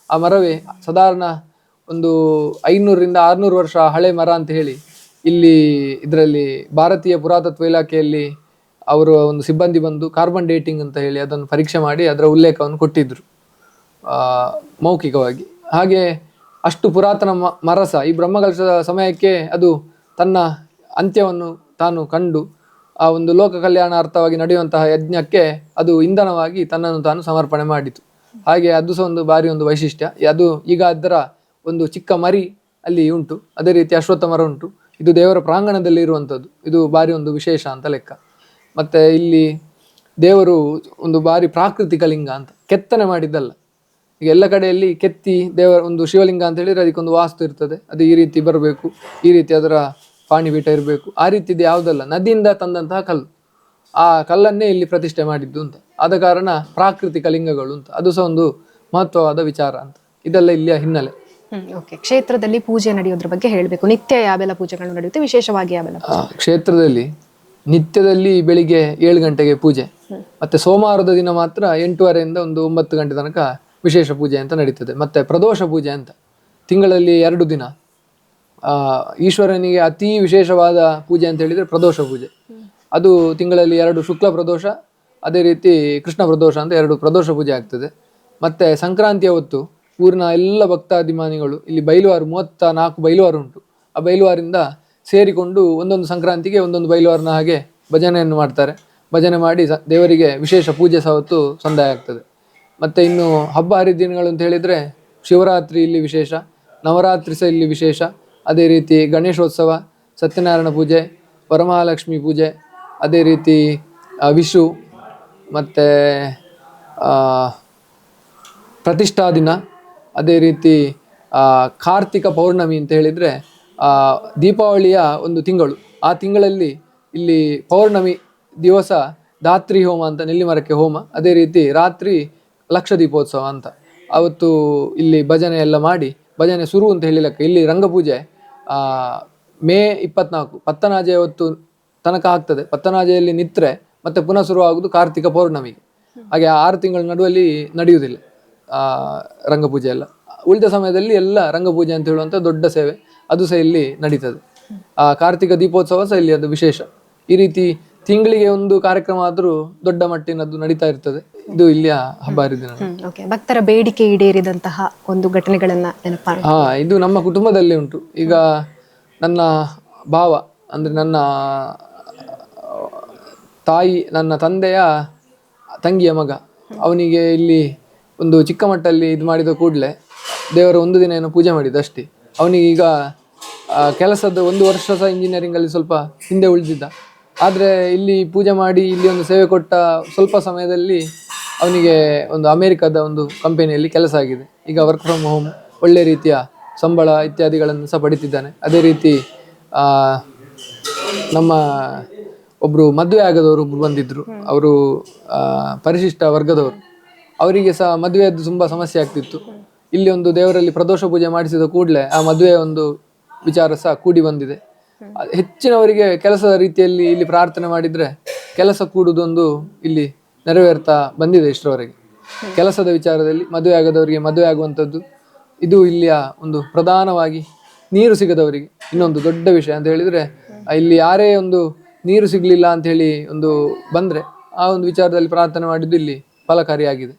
ಆ ಮರವೇ. ಸಾಧಾರಣ ಒಂದು 500ರಿಂದ 600 ವರ್ಷ ಹಳೆ ಮರ ಅಂತ ಹೇಳಿ ಇಲ್ಲಿ ಇದರಲ್ಲಿ ಭಾರತೀಯ ಪುರಾತತ್ವ ಇಲಾಖೆಯಲ್ಲಿ ಅವರು ಒಂದು ಸಿಬ್ಬಂದಿ ಬಂದು ಕಾರ್ಬನ್ ಡೇಟಿಂಗ್ ಅಂತ ಹೇಳಿ ಅದನ್ನು ಪರೀಕ್ಷೆ ಮಾಡಿ ಅದರ ಉಲ್ಲೇಖವನ್ನು ಕೊಟ್ಟಿದ್ರು ಮೌಖಿಕವಾಗಿ. ಹಾಗೆ ಅಷ್ಟು ಪುರಾತನ ಮರ ಸಹ ಈ ಬ್ರಹ್ಮಕಲಶದ ಸಮಯಕ್ಕೆ ಅದು ತನ್ನ ಅಂತ್ಯವನ್ನು ತಾನು ಕಂಡು ಆ ಒಂದು ಲೋಕ ಕಲ್ಯಾಣಾರ್ಥವಾಗಿ ನಡೆಯುವಂತಹ ಯಜ್ಞಕ್ಕೆ ಅದು ಇಂಧನವಾಗಿ ತನ್ನನ್ನು ತಾನು ಸಮರ್ಪಣೆ ಮಾಡಿತು. ಹಾಗೆ ಅದು ಸಹ ಒಂದು ಭಾರಿ ಒಂದು ವೈಶಿಷ್ಟ್ಯ. ಅದು ಈಗ ಅದರ ಒಂದು ಚಿಕ್ಕ ಮರಿ ಅಲ್ಲಿ ಉಂಟು. ಅದೇ ರೀತಿ ಅಶ್ವತ್ಥ ಮರ ಉಂಟು. ಇದು ದೇವರ ಪ್ರಾಂಗಣದಲ್ಲಿ ಇರುವಂಥದ್ದು. ಇದು ಭಾರಿ ಒಂದು ವಿಶೇಷ ಅಂತ ಲೆಕ್ಕ. ಮತ್ತೆ ಇಲ್ಲಿ ದೇವರು ಒಂದು ಭಾರಿ ಪ್ರಾಕೃತಿಕ ಲಿಂಗ ಅಂತ, ಕೆತ್ತನೆ ಮಾಡಿದ್ದಲ್ಲ. ಈಗ ಎಲ್ಲ ಕಡೆಯಲ್ಲಿ ಕೆತ್ತಿ ದೇವರ ಒಂದು ಶಿವಲಿಂಗ ಅಂತ ಹೇಳಿದ್ರೆ ಅದಕ್ಕೊಂದು ವಾಸ್ತು ಇರ್ತದೆ, ಅದು ಈ ರೀತಿ ಬರಬೇಕು, ಈ ರೀತಿ ಅದರ ಪಾಣಿಪೀಠ ಇರಬೇಕು. ಆ ರೀತಿದು ಯಾವುದಲ್ಲ, ನದಿಯಿಂದ ತಂದಂತಹ ಕಲ್ಲು, ಆ ಕಲ್ಲನ್ನೇ ಇಲ್ಲಿ ಪ್ರತಿಷ್ಠೆ ಮಾಡಿದ್ದು ಅಂತ. ಆದ ಕಾರಣ ಪ್ರಾಕೃತಿಕ ಲಿಂಗಗಳು ಅಂತ, ಅದು ಸಹ ಒಂದು ಮಹತ್ವವಾದ ವಿಚಾರ ಅಂತ. ಇದೆಲ್ಲ ಇಲ್ಲಿಯ ಹಿನ್ನೆಲೆ. ಓಕೆ, ಕ್ಷೇತ್ರದಲ್ಲಿ ಪೂಜೆ ನಡೆಯೋದ್ರ ಬಗ್ಗೆ ಹೇಳಬೇಕು. ನಿತ್ಯ ಯಾವೆಲ್ಲ ಪೂಜೆಗಳು ನಡೆಯುತ್ತೆ, ವಿಶೇಷವಾಗಿ ಯಾವೆಲ್ಲ? ಕ್ಷೇತ್ರದಲ್ಲಿ ನಿತ್ಯದಲ್ಲಿ ಬೆಳಿಗ್ಗೆ 7 ಗಂಟೆಗೆ ಪೂಜೆ, ಮತ್ತೆ ಸೋಮವಾರದ ದಿನ ಮಾತ್ರ 8:30ರಿಂದ ಒಂದು 9 ಗಂಟೆ ತನಕ ವಿಶೇಷ ಪೂಜೆ ಅಂತ ನಡೀತದೆ. ಮತ್ತೆ ಪ್ರದೋಷ ಪೂಜೆ ಅಂತ ತಿಂಗಳಲ್ಲಿ 2 ದಿನ ಈಶ್ವರನಿಗೆ ಅತಿ ವಿಶೇಷವಾದ ಪೂಜೆ ಅಂತ ಹೇಳಿದ್ರೆ ಪ್ರದೋಷ ಪೂಜೆ. ಅದು ತಿಂಗಳಲ್ಲಿ 2 ಶುಕ್ಲ ಪ್ರದೋಷ, ಅದೇ ರೀತಿ ಕೃಷ್ಣ ಪ್ರದೋಷ ಅಂತ 2 ಪ್ರದೋಷ ಪೂಜೆ ಆಗ್ತದೆ. ಮತ್ತೆ ಸಂಕ್ರಾಂತಿಯ ಹೊತ್ತು ಊರಿನ ಎಲ್ಲ ಭಕ್ತಾಭಿಮಾನಿಗಳು, ಇಲ್ಲಿ ಬೈಲುವಾರು 34 ಬೈಲುವಾರು ಉಂಟು, ಆ ಬೈಲುವಾರಿಂದ ಸೇರಿಕೊಂಡು ಒಂದೊಂದು ಸಂಕ್ರಾಂತಿಗೆ ಒಂದೊಂದು ಬೈಲುವಾರನ ಹಾಗೆ ಭಜನೆಯನ್ನು ಮಾಡ್ತಾರೆ. ಭಜನೆ ಮಾಡಿ ದೇವರಿಗೆ ವಿಶೇಷ ಪೂಜೆ ಸಹ ಹೊತ್ತು ಸಂದಾಯ ಆಗ್ತದೆ. ಮತ್ತು ಇನ್ನು ಹಬ್ಬ ಹರಿದಿನಗಳು ಅಂತ ಹೇಳಿದರೆ ಶಿವರಾತ್ರಿ ಇಲ್ಲಿ ವಿಶೇಷ, ನವರಾತ್ರಿ ಸಹ ಇಲ್ಲಿ ವಿಶೇಷ. ಅದೇ ರೀತಿ ಗಣೇಶೋತ್ಸವ, ಸತ್ಯನಾರಾಯಣ ಪೂಜೆ, ವರಮಹಾಲಕ್ಷ್ಮಿ ಪೂಜೆ, ಅದೇ ರೀತಿ ವಿಷು, ಮತ್ತು ಪ್ರತಿಷ್ಠಾ ದಿನ, ಅದೇ ರೀತಿ ಕಾರ್ತಿಕ ಪೌರ್ಣಮಿ ಅಂತ ಹೇಳಿದರೆ ದೀಪಾವಳಿಯ ಒಂದು ತಿಂಗಳು. ಆ ತಿಂಗಳಲ್ಲಿ ಇಲ್ಲಿ ಪೌರ್ಣಮಿ ದಿವಸ ಧಾತ್ರಿ ಹೋಮ ಅಂತ, ನೆಲ್ಲಿ ಮರಕ್ಕೆ ಹೋಮ, ಅದೇ ರೀತಿ ರಾತ್ರಿ ಲಕ್ಷ ದೀಪೋತ್ಸವ ಅಂತ. ಅವತ್ತು ಇಲ್ಲಿ ಭಜನೆ ಎಲ್ಲ ಮಾಡಿ, ಭಜನೆ ಶುರು ಅಂತ ಹೇಳಿಲಕ್ಕ ಇಲ್ಲಿ ರಂಗಪೂಜೆ ಮೇ 24 ಪತ್ತನಾಜೆ ಹೊತ್ತು ತನಕ ಆಗ್ತದೆ. ಪತ್ತನಾಜೆಯಲ್ಲಿ ನಿತ್ರೆ ಮತ್ತೆ ಪುನಃ ಶುರು ಆಗುವುದು ಕಾರ್ತಿಕ ಪೌರ್ಣಮಿಗೆ. ಹಾಗೆ 6 ತಿಂಗಳ ನಡುವಲ್ಲಿ ನಡೆಯುವುದಿಲ್ಲ ರಂಗಪೂಜೆ ಎಲ್ಲ. ಉಳಿದ ಸಮಯದಲ್ಲಿ ಎಲ್ಲ ರಂಗಪೂಜೆ ಅಂತ ಹೇಳುವಂಥ ದೊಡ್ಡ ಸೇವೆ ಅದು ಸಹ ಇಲ್ಲಿ ನಡೀತದೆ. ಕಾರ್ತಿಕ ದೀಪೋತ್ಸವ ಸಹ ಇಲ್ಲಿ ಅದು ವಿಶೇಷ. ಈ ರೀತಿ ತಿಂಗಳಿಗೆ ಒಂದು ಕಾರ್ಯಕ್ರಮ ಆದರೂ ದೊಡ್ಡ ಮಟ್ಟಿನದ್ದು ನಡೀತಾ ಇರ್ತದೆ. ಇದು ಇಲ್ಲಿಯ ಹಬ್ಬ ಹರಿದಿನ. ಭಕ್ತರ ಬೇಡಿಕೆ ಈಡೇರಿದಂತಹ ಒಂದು ಘಟನೆಗಳನ್ನ ಇದು ನಮ್ಮ ಕುಟುಂಬದಲ್ಲೇ ಉಂಟು. ಈಗ ನನ್ನ ಭಾವ ಅಂದ್ರೆ ನನ್ನ ತಾಯಿ, ನನ್ನ ತಂದೆಯ ತಂಗಿಯ ಮಗ, ಅವನಿಗೆ ಇಲ್ಲಿ ಒಂದು ಚಿಕ್ಕ ಮಟ್ಟಲ್ಲಿ ಇದು ಮಾಡಿದ ಕೂಡಲೇ ದೇವರ ಒಂದು ದಿನ ಏನೋ ಪೂಜೆ ಮಾಡಿದ್ದು ಅಷ್ಟೇ. ಅವನಿಗೀಗ ಕೆಲಸದ 1 ವರ್ಷ ಸಹ ಇಂಜಿನಿಯರಿಂಗಲ್ಲಿ ಸ್ವಲ್ಪ ಹಿಂದೆ ಉಳಿದಿದ್ದ. ಆದರೆ ಇಲ್ಲಿ ಪೂಜೆ ಮಾಡಿ ಇಲ್ಲಿ ಒಂದು ಸೇವೆ ಕೊಟ್ಟ ಸ್ವಲ್ಪ ಸಮಯದಲ್ಲಿ ಅವನಿಗೆ ಒಂದು ಅಮೇರಿಕಾದ ಒಂದು ಕಂಪನಿಯಲ್ಲಿ ಕೆಲಸ ಆಗಿದೆ. ಈಗ ವರ್ಕ್ ಫ್ರಮ್ ಹೋಮ್, ಒಳ್ಳೆ ರೀತಿಯ ಸಂಬಳ ಇತ್ಯಾದಿಗಳನ್ನು ಸಹ ಪಡಿತಿದ್ದಾನೆ. ಅದೇ ರೀತಿ ನಮ್ಮ ಒಬ್ಬರು ಮದುವೆ ಆಗದವರು ಒಬ್ಬರು ಬಂದಿದ್ದರು. ಅವರು ಪರಿಶಿಷ್ಟ ವರ್ಗದವರು. ಅವರಿಗೆ ಸಹ ಮದುವೆಯದ್ದು ತುಂಬ ಸಮಸ್ಯೆ ಆಗ್ತಿತ್ತು. ಇಲ್ಲಿ ಒಂದು ದೇವರಲ್ಲಿ ಪ್ರದೋಷ ಪೂಜೆ ಮಾಡಿಸಿದ ಕೂಡಲೇ ಆ ಮದುವೆಯ ಒಂದು ವಿಚಾರ ಸಹ ಕೂಡಿ ಬಂದಿದೆ. ಹೆಚ್ಚಿನವರಿಗೆ ಕೆಲಸದ ರೀತಿಯಲ್ಲಿ ಇಲ್ಲಿ ಪ್ರಾರ್ಥನೆ ಮಾಡಿದರೆ ಕೆಲಸ ಕೂಡುವುದೊಂದು ಇಲ್ಲಿ ನೆರವೇರ್ತಾ ಬಂದಿದೆ ಇಷ್ಟರವರೆಗೆ. ಕೆಲಸದ ವಿಚಾರದಲ್ಲಿ ಮದುವೆ ಆಗದವರಿಗೆ ಮದುವೆ ಆಗುವಂಥದ್ದು, ಇದು ಇಲ್ಲಿಯ ಒಂದು ಪ್ರಧಾನವಾಗಿ ನೀರು ಸಿಗದವರಿಗೆ ಇನ್ನೊಂದು ದೊಡ್ಡ ವಿಷಯ ಅಂತ ಹೇಳಿದ್ರೆ, ಇಲ್ಲಿ ಯಾರೇ ಒಂದು ನೀರು ಸಿಗಲಿಲ್ಲ ಅಂತ ಹೇಳಿ ಒಂದು ಬಂದ್ರೆ ಆ ಒಂದು ವಿಚಾರದಲ್ಲಿ ಪ್ರಾರ್ಥನೆ ಮಾಡಿದ್ದು ಇಲ್ಲಿ ಫಲಕಾರಿಯಾಗಿದೆ.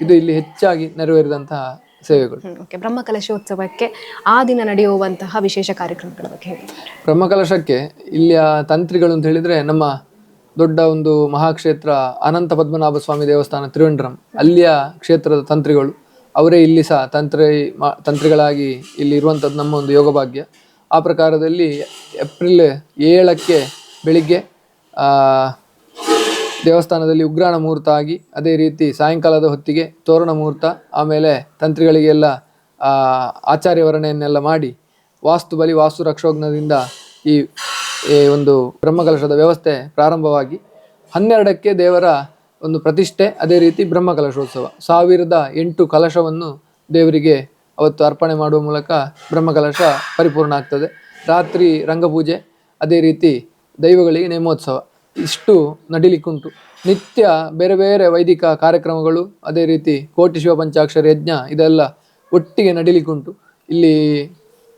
ಇದು ಇಲ್ಲಿ ಹೆಚ್ಚಾಗಿ ನೆರವೇರಿದಂತಹ ಸೇವೆಗಳು. ಓಕೆ, ಬ್ರಹ್ಮಕಲಶೋತ್ಸವಕ್ಕೆ ಆ ದಿನ ನಡೆಯುವಂತಹ ವಿಶೇಷ ಕಾರ್ಯಕ್ರಮಗಳ ಬಗ್ಗೆ ಹೇಳಿ. ಬ್ರಹ್ಮಕಲಶಕ್ಕೆ ಇಲ್ಲಿಯ ತಂತ್ರಿಗಳು ಅಂತ ಹೇಳಿದ್ರೆ, ನಮ್ಮ ದೊಡ್ಡ ಒಂದು ಮಹಾಕ್ಷೇತ್ರ ಅನಂತ ಪದ್ಮನಾಭ ಸ್ವಾಮಿ ದೇವಸ್ಥಾನ ತಿರುವನಂತಪುರಂ, ಅಲ್ಲಿಯ ಕ್ಷೇತ್ರದ ತಂತ್ರಿಗಳು ಅವರೇ ಇಲ್ಲಿ ಸಹ ತಂತ್ರಿಗಳಾಗಿ ಇಲ್ಲಿ ಇರುವಂಥದ್ದು ನಮ್ಮ ಒಂದು ಯೋಗ ಭಾಗ್ಯ. ಆ ಪ್ರಕಾರದಲ್ಲಿ ಏಪ್ರಿಲ್ 7ಕ್ಕೆ ಬೆಳಿಗ್ಗೆ ದೇವಸ್ಥಾನದಲ್ಲಿ ಉಗ್ರಾಣ ಮುಹೂರ್ತ ಆಗಿ, ಅದೇ ರೀತಿ ಸಾಯಂಕಾಲದ ಹೊತ್ತಿಗೆ ತೋರಣ ಮುಹೂರ್ತ, ಆಮೇಲೆ ತಂತ್ರಿಗಳಿಗೆಲ್ಲ ಆಚಾರ್ಯವರಣೆಯನ್ನೆಲ್ಲ ಮಾಡಿ ವಾಸ್ತು ಬಲಿ ವಾಸ್ತು ರಕ್ಷೋಗ್ನದಿಂದ ಈ ಒಂದು ಬ್ರಹ್ಮಕಲಶದ ವ್ಯವಸ್ಥೆ ಪ್ರಾರಂಭವಾಗಿ 12ಕ್ಕೆ ದೇವರ ಒಂದು ಪ್ರತಿಷ್ಠೆ, ಅದೇ ರೀತಿ ಬ್ರಹ್ಮಕಲಶೋತ್ಸವ 1008 ಕಲಶವನ್ನು ದೇವರಿಗೆ ಅವತ್ತು ಅರ್ಪಣೆ ಮಾಡುವ ಮೂಲಕ ಬ್ರಹ್ಮಕಲಶ ಪರಿಪೂರ್ಣ ಆಗ್ತದೆ. ರಾತ್ರಿ ರಂಗಪೂಜೆ, ಅದೇ ರೀತಿ ದೈವಗಳಿಗೆ ನೇಮೋತ್ಸವ, ಇಷ್ಟು ನಡಿಲಿಕ್ಕುಂಟು. ನಿತ್ಯ ಬೇರೆ ಬೇರೆ ವೈದಿಕ ಕಾರ್ಯಕ್ರಮಗಳು, ಅದೇ ರೀತಿ ಕೋಟಿ ಶಿವ ಪಂಚಾಕ್ಷರ ಯಜ್ಞ ಇದೆಲ್ಲ ಒಟ್ಟಿಗೆ ನಡಿಲಿಕ್ಕುಂಟು. ಇಲ್ಲಿ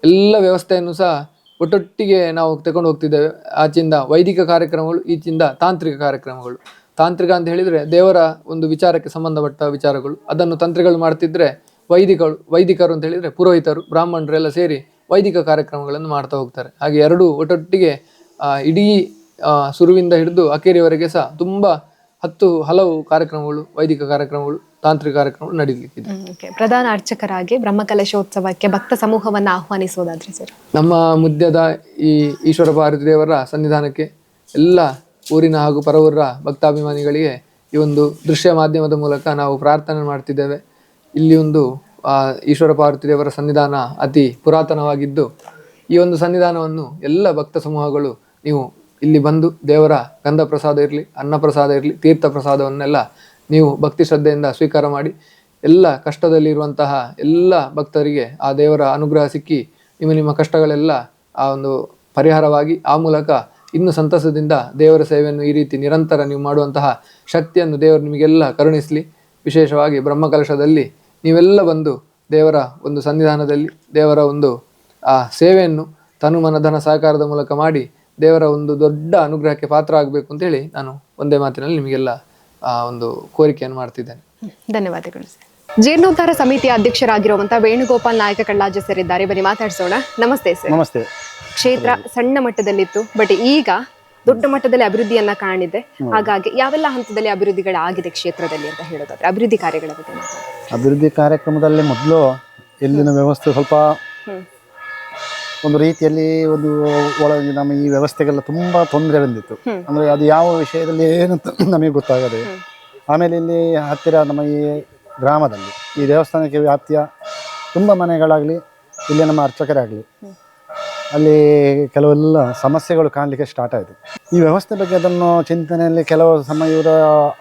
ಎಲ್ಲ ವ್ಯವಸ್ಥೆಯನ್ನು ಸಹ ಒಟ್ಟೊಟ್ಟಿಗೆ ನಾವು ತಗೊಂಡು ಹೋಗ್ತಿದ್ದೇವೆ. ಆಚಿಂದ ವೈದಿಕ ಕಾರ್ಯಕ್ರಮಗಳು, ಈಚಿಂದ ತಾಂತ್ರಿಕ ಕಾರ್ಯಕ್ರಮಗಳು. ತಾಂತ್ರಿಕ ಅಂತ ಹೇಳಿದರೆ ದೇವರ ಒಂದು ವಿಚಾರಕ್ಕೆ ಸಂಬಂಧಪಟ್ಟ ವಿಚಾರಗಳು, ಅದನ್ನು ತಂತ್ರಿಗಳು ಮಾಡ್ತಿದ್ರೆ ವೈದಿಕರು ಅಂತ ಹೇಳಿದರೆ ಪುರೋಹಿತರು ಬ್ರಾಹ್ಮಣರೆಲ್ಲ ಸೇರಿ ವೈದಿಕ ಕಾರ್ಯಕ್ರಮಗಳನ್ನು ಮಾಡ್ತಾ ಹೋಗ್ತಾರೆ. ಹಾಗೆ ಎರಡೂ ಒಟ್ಟೊಟ್ಟಿಗೆ ಇಡೀ ಶುರುವಿಂದ ಹಿಡಿದು ಅಖೇರಿಯವರೆಗೆ ಸಹ ತುಂಬ ಹಲವು ಕಾರ್ಯಕ್ರಮಗಳು, ವೈದಿಕ ಕಾರ್ಯಕ್ರಮಗಳು, ತಾಂತ್ರಿಕ ಕಾರ್ಯಕ್ರಮಗಳು ನಡೀಲಿಕ್ಕಿದೆ. ಪ್ರಧಾನ ಅರ್ಚಕರಾಗಿ ಬ್ರಹ್ಮಕಲಶೋತ್ಸವಕ್ಕೆ ಭಕ್ತ ಸಮೂಹವನ್ನು ಆಹ್ವಾನಿಸುವುದಾದ್ರೆ ಸರ್? ನಮ್ಮ ಮುದ್ಯದ ಈ ಈಶ್ವರ ಪಾರ್ವತಿ ದೇವರ ಸನ್ನಿಧಾನಕ್ಕೆ ಎಲ್ಲ ಊರಿನ ಹಾಗೂ ಪರವೂರ ಭಕ್ತಾಭಿಮಾನಿಗಳಿಗೆ ಈ ಒಂದು ದೃಶ್ಯ ಮಾಧ್ಯಮದ ಮೂಲಕ ನಾವು ಪ್ರಾರ್ಥನೆ ಮಾಡ್ತಿದ್ದೇವೆ. ಇಲ್ಲಿ ಒಂದು ಈಶ್ವರ ಪಾರ್ವತಿ ದೇವರ ಸನ್ನಿಧಾನ ಅತಿ ಪುರಾತನವಾಗಿದ್ದು, ಈ ಒಂದು ಸನ್ನಿಧಾನವನ್ನು ಎಲ್ಲ ಭಕ್ತ ಸಮೂಹಗಳು ನೀವು ಇಲ್ಲಿ ಬಂದು ದೇವರ ಗಂಧ ಪ್ರಸಾದ ಇರಲಿ, ಅನ್ನ ಪ್ರಸಾದ ಇರಲಿ, ತೀರ್ಥ ಪ್ರಸಾದವನ್ನೆಲ್ಲ ನೀವು ಭಕ್ತಿ ಶ್ರದ್ಧೆಯಿಂದ ಸ್ವೀಕಾರ ಮಾಡಿ ಎಲ್ಲ ಕಷ್ಟದಲ್ಲಿರುವಂತಹ ಎಲ್ಲ ಭಕ್ತರಿಗೆ ಆ ದೇವರ ಅನುಗ್ರಹ ಸಿಕ್ಕಿ ನಿಮ್ಮ ಕಷ್ಟಗಳೆಲ್ಲ ಆ ಒಂದು ಪರಿಹಾರವಾಗಿ ಆ ಮೂಲಕ ಇನ್ನು ಸಂತಸದಿಂದ ದೇವರ ಸೇವೆಯನ್ನು ಈ ರೀತಿ ನಿರಂತರ ನೀವು ಮಾಡುವಂತಹ ಶಕ್ತಿಯನ್ನು ದೇವರು ನಿಮಗೆಲ್ಲ ಕರುಣಿಸಲಿ. ವಿಶೇಷವಾಗಿ ಬ್ರಹ್ಮಕಲಶದಲ್ಲಿ ನೀವೆಲ್ಲ ಬಂದು ದೇವರ ಒಂದು ಸನ್ನಿಧಾನದಲ್ಲಿ ದೇವರ ಒಂದು ಆ ಸೇವೆಯನ್ನು ತನು ಮನಧನ ಸಹಕಾರದ ಮೂಲಕ ಮಾಡಿ ದೇವರ ಒಂದು ದೊಡ್ಡ ಅನುಗ್ರಹಕ್ಕೆ ಪಾತ್ರ ಆಗಬೇಕು ಅಂತೇಳಿ ನಾನು ಒಂದೇ ಮಾತಿನಲ್ಲಿ ನಿಮಗೆಲ್ಲ ಒಂದು ಕೋರಿಕೆಯನ್ನು ಮಾಡ್ತಿದ್ದೇನೆ. ಧನ್ಯವಾದಗಳು ಸರ್. ಜೀರ್ಣೋದ್ಧಾರ ಸಮಿತಿಯ ಅಧ್ಯಕ್ಷರಾಗಿರುವಂತಹ ವೇಣುಗೋಪಾಲ್ ನಾಯಕ ಕಳ್ಳಾಜೆ ಸರ್ ಇದ್ದಾರೆ, ಬನ್ನಿ ಮಾತಾಡ್ಸೋಣ. ನಮಸ್ತೆ ಸರ್. ನಮಸ್ತೆ. ಕ್ಷೇತ್ರ ಸಣ್ಣ ಮಟ್ಟದಲ್ಲಿತ್ತು, ಬಟ್ ಈಗ ದೊಡ್ಡ ಮಟ್ಟದಲ್ಲಿ ಅಭಿವೃದ್ಧಿಯನ್ನ ಕಾಣಿದೆ. ಹಾಗಾಗಿ ಯಾವೆಲ್ಲ ಹಂತದಲ್ಲಿ ಅಭಿವೃದ್ಧಿಗಳಾಗಿದೆ ಕ್ಷೇತ್ರದಲ್ಲಿ ಅಂತ ಹೇಳೋದಾದ್ರೆ ಅಭಿವೃದ್ಧಿ ಕಾರ್ಯಗಳ ಬಗ್ಗೆ? ಅಭಿವೃದ್ಧಿ ಕಾರ್ಯಕ್ರಮದಲ್ಲಿ ಮೊದಲು ಇಲ್ಲಿನ ವ್ಯವಸ್ಥೆ ಸ್ವಲ್ಪ ಒಂದು ರೀತಿಯಲ್ಲಿ ಒಂದು ಒಳಗೆ ನಮ್ಮ ಈ ವ್ಯವಸ್ಥೆಗೆಲ್ಲ ತುಂಬಾ ತೊಂದರೆ ಬಂದಿತ್ತು. ಅಂದ್ರೆ ಅದು ಯಾವ ವಿಷಯದಲ್ಲಿ ಏನಂತ ನಮಗೆ ಗೊತ್ತಾಗದೆ. ಆಮೇಲೆ ಇಲ್ಲಿ ಹತ್ತಿರ ನಮ್ಮ ಈ ಗ್ರಾಮದಲ್ಲಿ ಈ ದೇವಸ್ಥಾನಕ್ಕೆ ವ್ಯಾಪ್ತಿಯ ತುಂಬ ಮನೆಗಳಾಗಲಿ, ಇಲ್ಲಿ ನಮ್ಮ ಅರ್ಚಕರಾಗಲಿ, ಅಲ್ಲಿ ಕೆಲವೆಲ್ಲ ಸಮಸ್ಯೆಗಳು ಕಾಣಲಿಕ್ಕೆ ಸ್ಟಾರ್ಟ್ ಆಯಿತು. ಈ ವ್ಯವಸ್ಥೆ ಬಗ್ಗೆ ಅದನ್ನು ಚಿಂತನೆಯಲ್ಲಿ ಕೆಲವು ಸಮಯ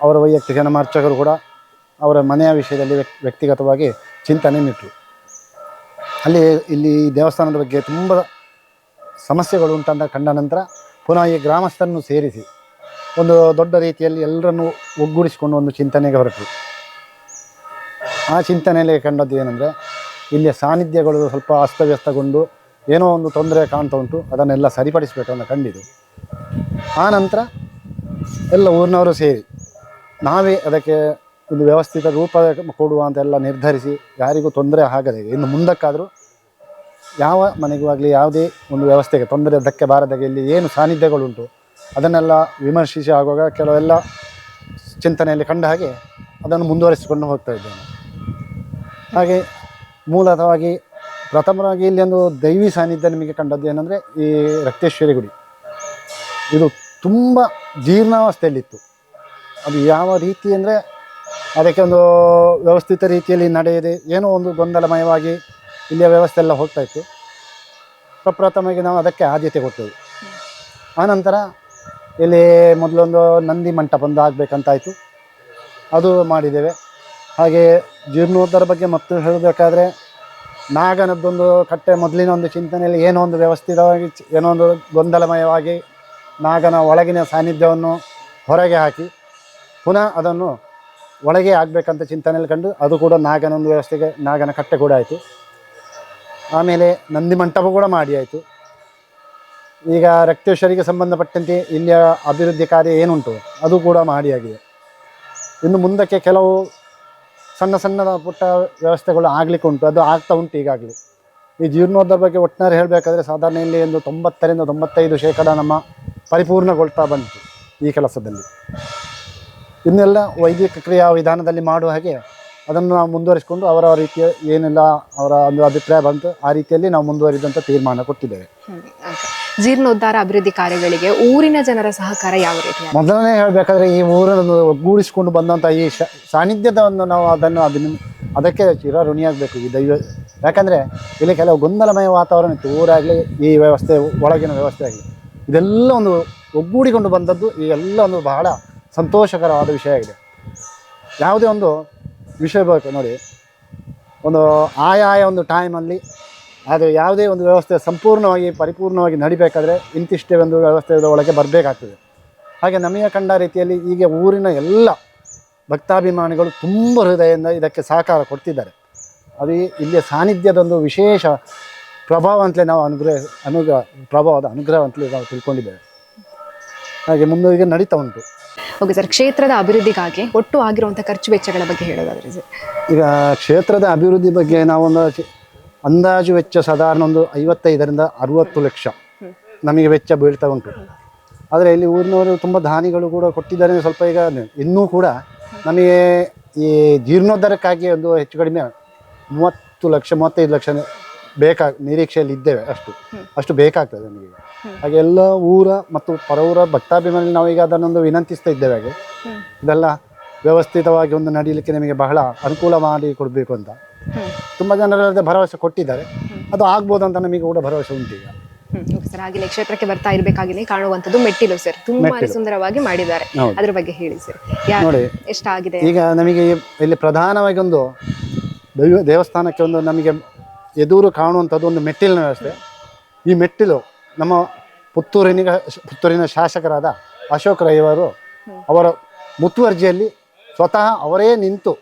ಅವರ ವೈಯಕ್ತಿಕ ನಮ್ಮ ಅರ್ಚಕರು ಕೂಡ ಅವರ ಮನೆಯ ವಿಷಯದಲ್ಲಿ ವ್ಯಕ್ತಿಗತವಾಗಿ ಚಿಂತನೆ ಇಟ್ಟರು. ಇಲ್ಲಿ ದೇವಸ್ಥಾನದ ಬಗ್ಗೆ ತುಂಬ ಸಮಸ್ಯೆಗಳು ಉಂಟಂತ ಕಂಡ ನಂತರ ಪುನಃ ಈ ಗ್ರಾಮಸ್ಥರನ್ನು ಸೇರಿಸಿ ಒಂದು ದೊಡ್ಡ ರೀತಿಯಲ್ಲಿ ಎಲ್ಲರನ್ನು ಒಗ್ಗೂಡಿಸಿಕೊಂಡು ಒಂದು ಚಿಂತನೆಗೆ ಹೊರಟರು. ಆ ಚಿಂತನೆಯಲ್ಲಿ ಕಂಡದ್ದು ಏನಂದರೆ, ಇಲ್ಲಿಯ ಸಾನ್ನಿಧ್ಯಗಳು ಸ್ವಲ್ಪ ಅಸ್ತವ್ಯಸ್ತಗೊಂಡು ಏನೋ ಒಂದು ತೊಂದರೆ ಕಾಣ್ತಾ ಉಂಟು, ಅದನ್ನೆಲ್ಲ ಸರಿಪಡಿಸಬೇಕು ಅಂತ ಕಂಡಿದ್ದು. ಆ ನಂತರ ಎಲ್ಲ ಊರಿನವರು ಸೇರಿ ನಾವೇ ಅದಕ್ಕೆ ಒಂದು ವ್ಯವಸ್ಥಿತ ರೂಪ ಕೊಡುವ ಅಂತೆಲ್ಲ ನಿರ್ಧರಿಸಿ, ಯಾರಿಗೂ ತೊಂದರೆ ಆಗದೆ ಇನ್ನು ಮುಂದಕ್ಕಾದರೂ ಯಾವ ಮನೆಗೂ ಆಗಲಿ ಯಾವುದೇ ಒಂದು ವ್ಯವಸ್ಥೆಗೆ ತೊಂದರೆ ಧಕ್ಕೆ ಬಾರದಾಗೆ ಇಲ್ಲಿ ಏನು ಸಾನ್ನಿಧ್ಯಗಳುಂಟು ಅದನ್ನೆಲ್ಲ ವಿಮರ್ಶಿಸಿ ಆಗುವಾಗ ಕೆಲವೆಲ್ಲ ಚಿಂತನೆಯಲ್ಲಿ ಕಂಡ ಹಾಗೆ ಅದನ್ನು ಮುಂದುವರಿಸಿಕೊಂಡು ಹೋಗ್ತಾ ಇದ್ದೇನೆ. ಹಾಗೆ ಮೂಲತಃವಾಗಿ ಪ್ರಥಮವಾಗಿ ಇಲ್ಲಿ ಒಂದು ದೈವಿ ಸಾನ್ನಿಧ್ಯ ನಿಮಗೆ ಕಂಡದ್ದು ಏನಂದರೆ ಈ ರಕ್ತೇಶ್ವರಿ ಗುಡಿ. ಇದು ತುಂಬ ಜೀರ್ಣಾವಸ್ಥೆಯಲ್ಲಿತ್ತು. ಅದು ಯಾವ ರೀತಿ ಅಂದರೆ ಅದಕ್ಕೆ ಒಂದು ವ್ಯವಸ್ಥಿತ ರೀತಿಯಲ್ಲಿ ನಡೆಯದೆ ಏನೋ ಒಂದು ಗೊಂದಲಮಯವಾಗಿ ಇಲ್ಲಿಯ ವ್ಯವಸ್ಥೆ ಎಲ್ಲ ಹೋಗ್ತಾಯಿತ್ತು. ಪ್ರಪ್ರಥಮವಾಗಿ ನಾವು ಅದಕ್ಕೆ ಆದ್ಯತೆ ಕೊಟ್ಟೆವು. ಆನಂತರ ಇಲ್ಲಿ ಮೊದಲೊಂದು ನಂದಿ ಮಂಟಪ ಒಂದು ಆಗಬೇಕಂತಾಯಿತು, ಅದು ಮಾಡಿದ್ದೇವೆ. ಹಾಗೆ ಜೀರ್ಣೋದ್ಧಾರ ಬಗ್ಗೆ ಮತ್ತು ಹೇಳಬೇಕಾದ್ರೆ ನಾಗನದ್ದೊಂದು ಕಟ್ಟೆ ಮೊದಲಿನ ಒಂದು ಚಿಂತನೆಯಲ್ಲಿ ಏನೋ ಒಂದು ವ್ಯವಸ್ಥಿತವಾಗಿ ಏನೋ ಒಂದು ಗೊಂದಲಮಯವಾಗಿ ನಾಗನ ಒಳಗಿನ ಸಾನ್ನಿಧ್ಯವನ್ನು ಹೊರಗೆ ಹಾಕಿ ಪುನಃ ಅದನ್ನು ಒಳಗೆ ಆಗಬೇಕಂತ ಚಿಂತನೆಯಲ್ಲಿ ಕಂಡು ಅದು ಕೂಡ ನಾಗನ ಒಂದು ವ್ಯವಸ್ಥೆಗೆ ನಾಗನ ಕಟ್ಟೆ ಕೂಡ ಆಯಿತು. ಆಮೇಲೆ ನಂದಿ ಮಂಟಪ ಕೂಡ ಮಾಡಿ ಆಯಿತು. ಈಗ ರಕ್ತೇಶ್ವರಿಗೆ ಸಂಬಂಧಪಟ್ಟಂತೆ ಇಲ್ಲಿಯ ಅಭಿವೃದ್ಧಿ ಕಾರ್ಯ ಏನುಂಟು ಅದು ಕೂಡ ಮಾಡಿ ಆಗಿದೆ. ಇನ್ನು ಮುಂದಕ್ಕೆ ಕೆಲವು ಸಣ್ಣ ಸಣ್ಣ ಪುಟ್ಟ ವ್ಯವಸ್ಥೆಗಳು ಆಗಲಿಕ್ಕೆ ಉಂಟು, ಅದು ಆಗ್ತಾ ಉಂಟು ಈಗಾಗಲೇ. ಈ ಜೀರ್ಣೋದ್ಧಾರ ಬಗ್ಗೆ ಒಟ್ಟಾರೆ ಹೇಳಬೇಕಾದ್ರೆ ಸಾಧಾರಣ ಇಲ್ಲಿ ಒಂದು 90ರಿಂದ 95% ನಮ್ಮ ಪರಿಪೂರ್ಣಗೊಳ್ತಾ ಬಂತು ಈ ಕೆಲಸದಲ್ಲಿ. ಇನ್ನೆಲ್ಲ ವೈದಿಕ ಕ್ರಿಯಾ ವಿಧಾನದಲ್ಲಿ ಮಾಡುವ ಹಾಗೆ ಅದನ್ನು ನಾವು ಮುಂದುವರಿಸಿಕೊಂಡು ಅವರ ರೀತಿಯ ಏನೆಲ್ಲ ಅವರ ಒಂದು ಅಭಿಪ್ರಾಯ ಬಂತು ಆ ರೀತಿಯಲ್ಲಿ ನಾವು ಮುಂದುವರಿದಂಥ ತೀರ್ಮಾನ ಕೊಟ್ಟಿದ್ದೇವೆ. ಜೀರ್ಣೋದ್ಧಾರ ಅಭಿವೃದ್ಧಿ ಕಾರ್ಯಗಳಿಗೆ ಊರಿನ ಜನರ ಸಹಕಾರ ಯಾವ ರೀತಿ? ಮೊದಲನೇ ಹೇಳಬೇಕಾದ್ರೆ ಈ ಊರನ್ನು ಒಗ್ಗೂಡಿಸಿಕೊಂಡು ಬಂದಂಥ ಈ ಸಾನ್ನಿಧ್ಯದ ಒಂದು ನಾವು ಅದಕ್ಕೆ ಚಿರ ಋಣಿಯಾಗಬೇಕು ಈ ದೈವ. ಯಾಕಂದರೆ ಇಲ್ಲಿ ಕೆಲವು ಗೊಂದಲಮಯ ವಾತಾವರಣ ಇತ್ತು, ಊರಾಗಲಿ ಈ ವ್ಯವಸ್ಥೆ ಒಳಗಿನ ವ್ಯವಸ್ಥೆ ಆಗಲಿ, ಇದೆಲ್ಲ ಒಂದು ಒಗ್ಗೂಡಿಕೊಂಡು ಬಂದದ್ದು ಈ ಎಲ್ಲ ಒಂದು ಬಹಳ ಸಂತೋಷಕರವಾದ ವಿಷಯ ಆಗಿದೆ. ಯಾವುದೇ ಒಂದು ವಿಷಯ ಬೇಕು ನೋಡಿ, ಒಂದು ಆಯಾಯ ಒಂದು ಟೈಮಲ್ಲಿ ಅದು ಯಾವುದೇ ಒಂದು ವ್ಯವಸ್ಥೆ ಸಂಪೂರ್ಣವಾಗಿ ಪರಿಪೂರ್ಣವಾಗಿ ನಡಿಬೇಕಾದ್ರೆ ಇಂತಿಷ್ಟೇ ಒಂದು ವ್ಯವಸ್ಥೆಯ ಒಳಗೆ ಬರಬೇಕಾಗ್ತದೆ. ಹಾಗೆ ನಮಗೆ ಕಂಡ ರೀತಿಯಲ್ಲಿ ಈಗ ಊರಿನ ಎಲ್ಲ ಭಕ್ತಾಭಿಮಾನಿಗಳು ತುಂಬ ಹೃದಯದಿಂದ ಇದಕ್ಕೆ ಸಹಕಾರ ಕೊಡ್ತಿದ್ದಾರೆ. ಅದು ಇಲ್ಲಿಯ ಸಾನ್ನಿಧ್ಯದೊಂದು ವಿಶೇಷ ಪ್ರಭಾವ ಅಂತಲೇ ನಾವು ಪ್ರಭಾವದ ಅನುಗ್ರಹ ಅಂತಲೇ ನಾವು ತಿಳ್ಕೊಂಡಿದ್ದೇವೆ. ಹಾಗೆ ಮುಂದೆ ನಡೀತಾ ಉಂಟು. ಓಕೆ ಸರ್, ಕ್ಷೇತ್ರದ ಅಭಿವೃದ್ಧಿಗಾಗಿ ಒಟ್ಟು ಆಗಿರುವಂಥ ಖರ್ಚು ವೆಚ್ಚಗಳ ಬಗ್ಗೆ ಹೇಳೋದಾದ್ರೆ ಸರ್? ಈಗ ಕ್ಷೇತ್ರದ ಅಭಿವೃದ್ಧಿ ಬಗ್ಗೆ ನಾವೊಂದು ಅಂದಾಜು ವೆಚ್ಚ ಸಾಧಾರಣ ಒಂದು 55ರಿಂದ 60 ಲಕ್ಷ ನಮಗೆ ವೆಚ್ಚ ಬೀಳ್ತಾ ಉಂಟು. ಆದರೆ ಇಲ್ಲಿ ಊರಿನವರು ತುಂಬ ದಾನಿಗಳು ಕೂಡ ಕೊಟ್ಟಿದ್ದಾರೆ. ಸ್ವಲ್ಪ ಈಗ ಇನ್ನೂ ಕೂಡ ನಮಗೆ ಈ ಜೀರ್ಣೋದ್ಧಾರಕ್ಕಾಗಿ ಒಂದು ಹೆಚ್ಚು ಕಡಿಮೆ 30 ಲಕ್ಷ 35 ಲಕ್ಷ ನಿರೀಕ್ಷೆಯಲ್ಲಿ ಇದ್ದೇವೆ. ಅಷ್ಟು ಬೇಕಾಗ್ತದೆ ನಮಗೆ. ಹಾಗೆ ಎಲ್ಲ ಊರ ಮತ್ತು ಪರವೂರ ಭಕ್ತಾಭಿಮಾನಿ ನಾವೀಗ ಅದನ್ನೊಂದು ವಿನಂತಿಸ್ತಾ ಇದ್ದೇವೆ. ಹಾಗೆ ಇದೆಲ್ಲ ವ್ಯವಸ್ಥಿತವಾಗಿ ಒಂದು ನಡೀಲಿಕ್ಕೆ ನಿಮಗೆ ಬಹಳ ಅನುಕೂಲ ಮಾಡಿ ಕೊಡಬೇಕು ಅಂತ ತುಂಬ ಜನರ ಭರವಸೆ ಕೊಟ್ಟಿದ್ದಾರೆ. ಅದು ಆಗ್ಬೋದು ಅಂತ ನಮಗೆ ಕೂಡ ಭರವಸೆ ಉಂಟು ಈಗ. ಸರ್, ಹಾಗೆ ಕ್ಷೇತ್ರಕ್ಕೆ ಬರ್ತಾ ಇರಬೇಕಾಗಿ ಕಾಣುವಂಥದ್ದು ಮೆಟ್ಟಿಲು ಸರ್, ತುಂಬಾ ಸುಂದರವಾಗಿ ಮಾಡಿದ್ದಾರೆ. ಅದ್ರ ಬಗ್ಗೆ ಹೇಳಿ ಸರ್, ನೋಡಿ ಎಷ್ಟಾಗಿದೆ? ಈಗ ನಮಗೆ ಇಲ್ಲಿ ಪ್ರಧಾನವಾಗಿ ಒಂದು ದೇವಸ್ಥಾನಕ್ಕೆ ಒಂದು ನಮಗೆ ಎದುರು ಕಾಣುವಂಥದ್ದು ಒಂದು ಮೆಟ್ಟಿಲಿನ ವ್ಯವಸ್ಥೆ. ಈ ಮೆಟ್ಟಿಲು ನಮ್ಮ ಪುತ್ತೂರಿನ ಶಾಸಕರಾದ ಅಶೋಕ್ ರೈ ಅವರು ಅವರ ಮುತುವರ್ಜಿಯಲ್ಲಿ ಸ್ವತಃ ಅವರೇ ನಿಂತು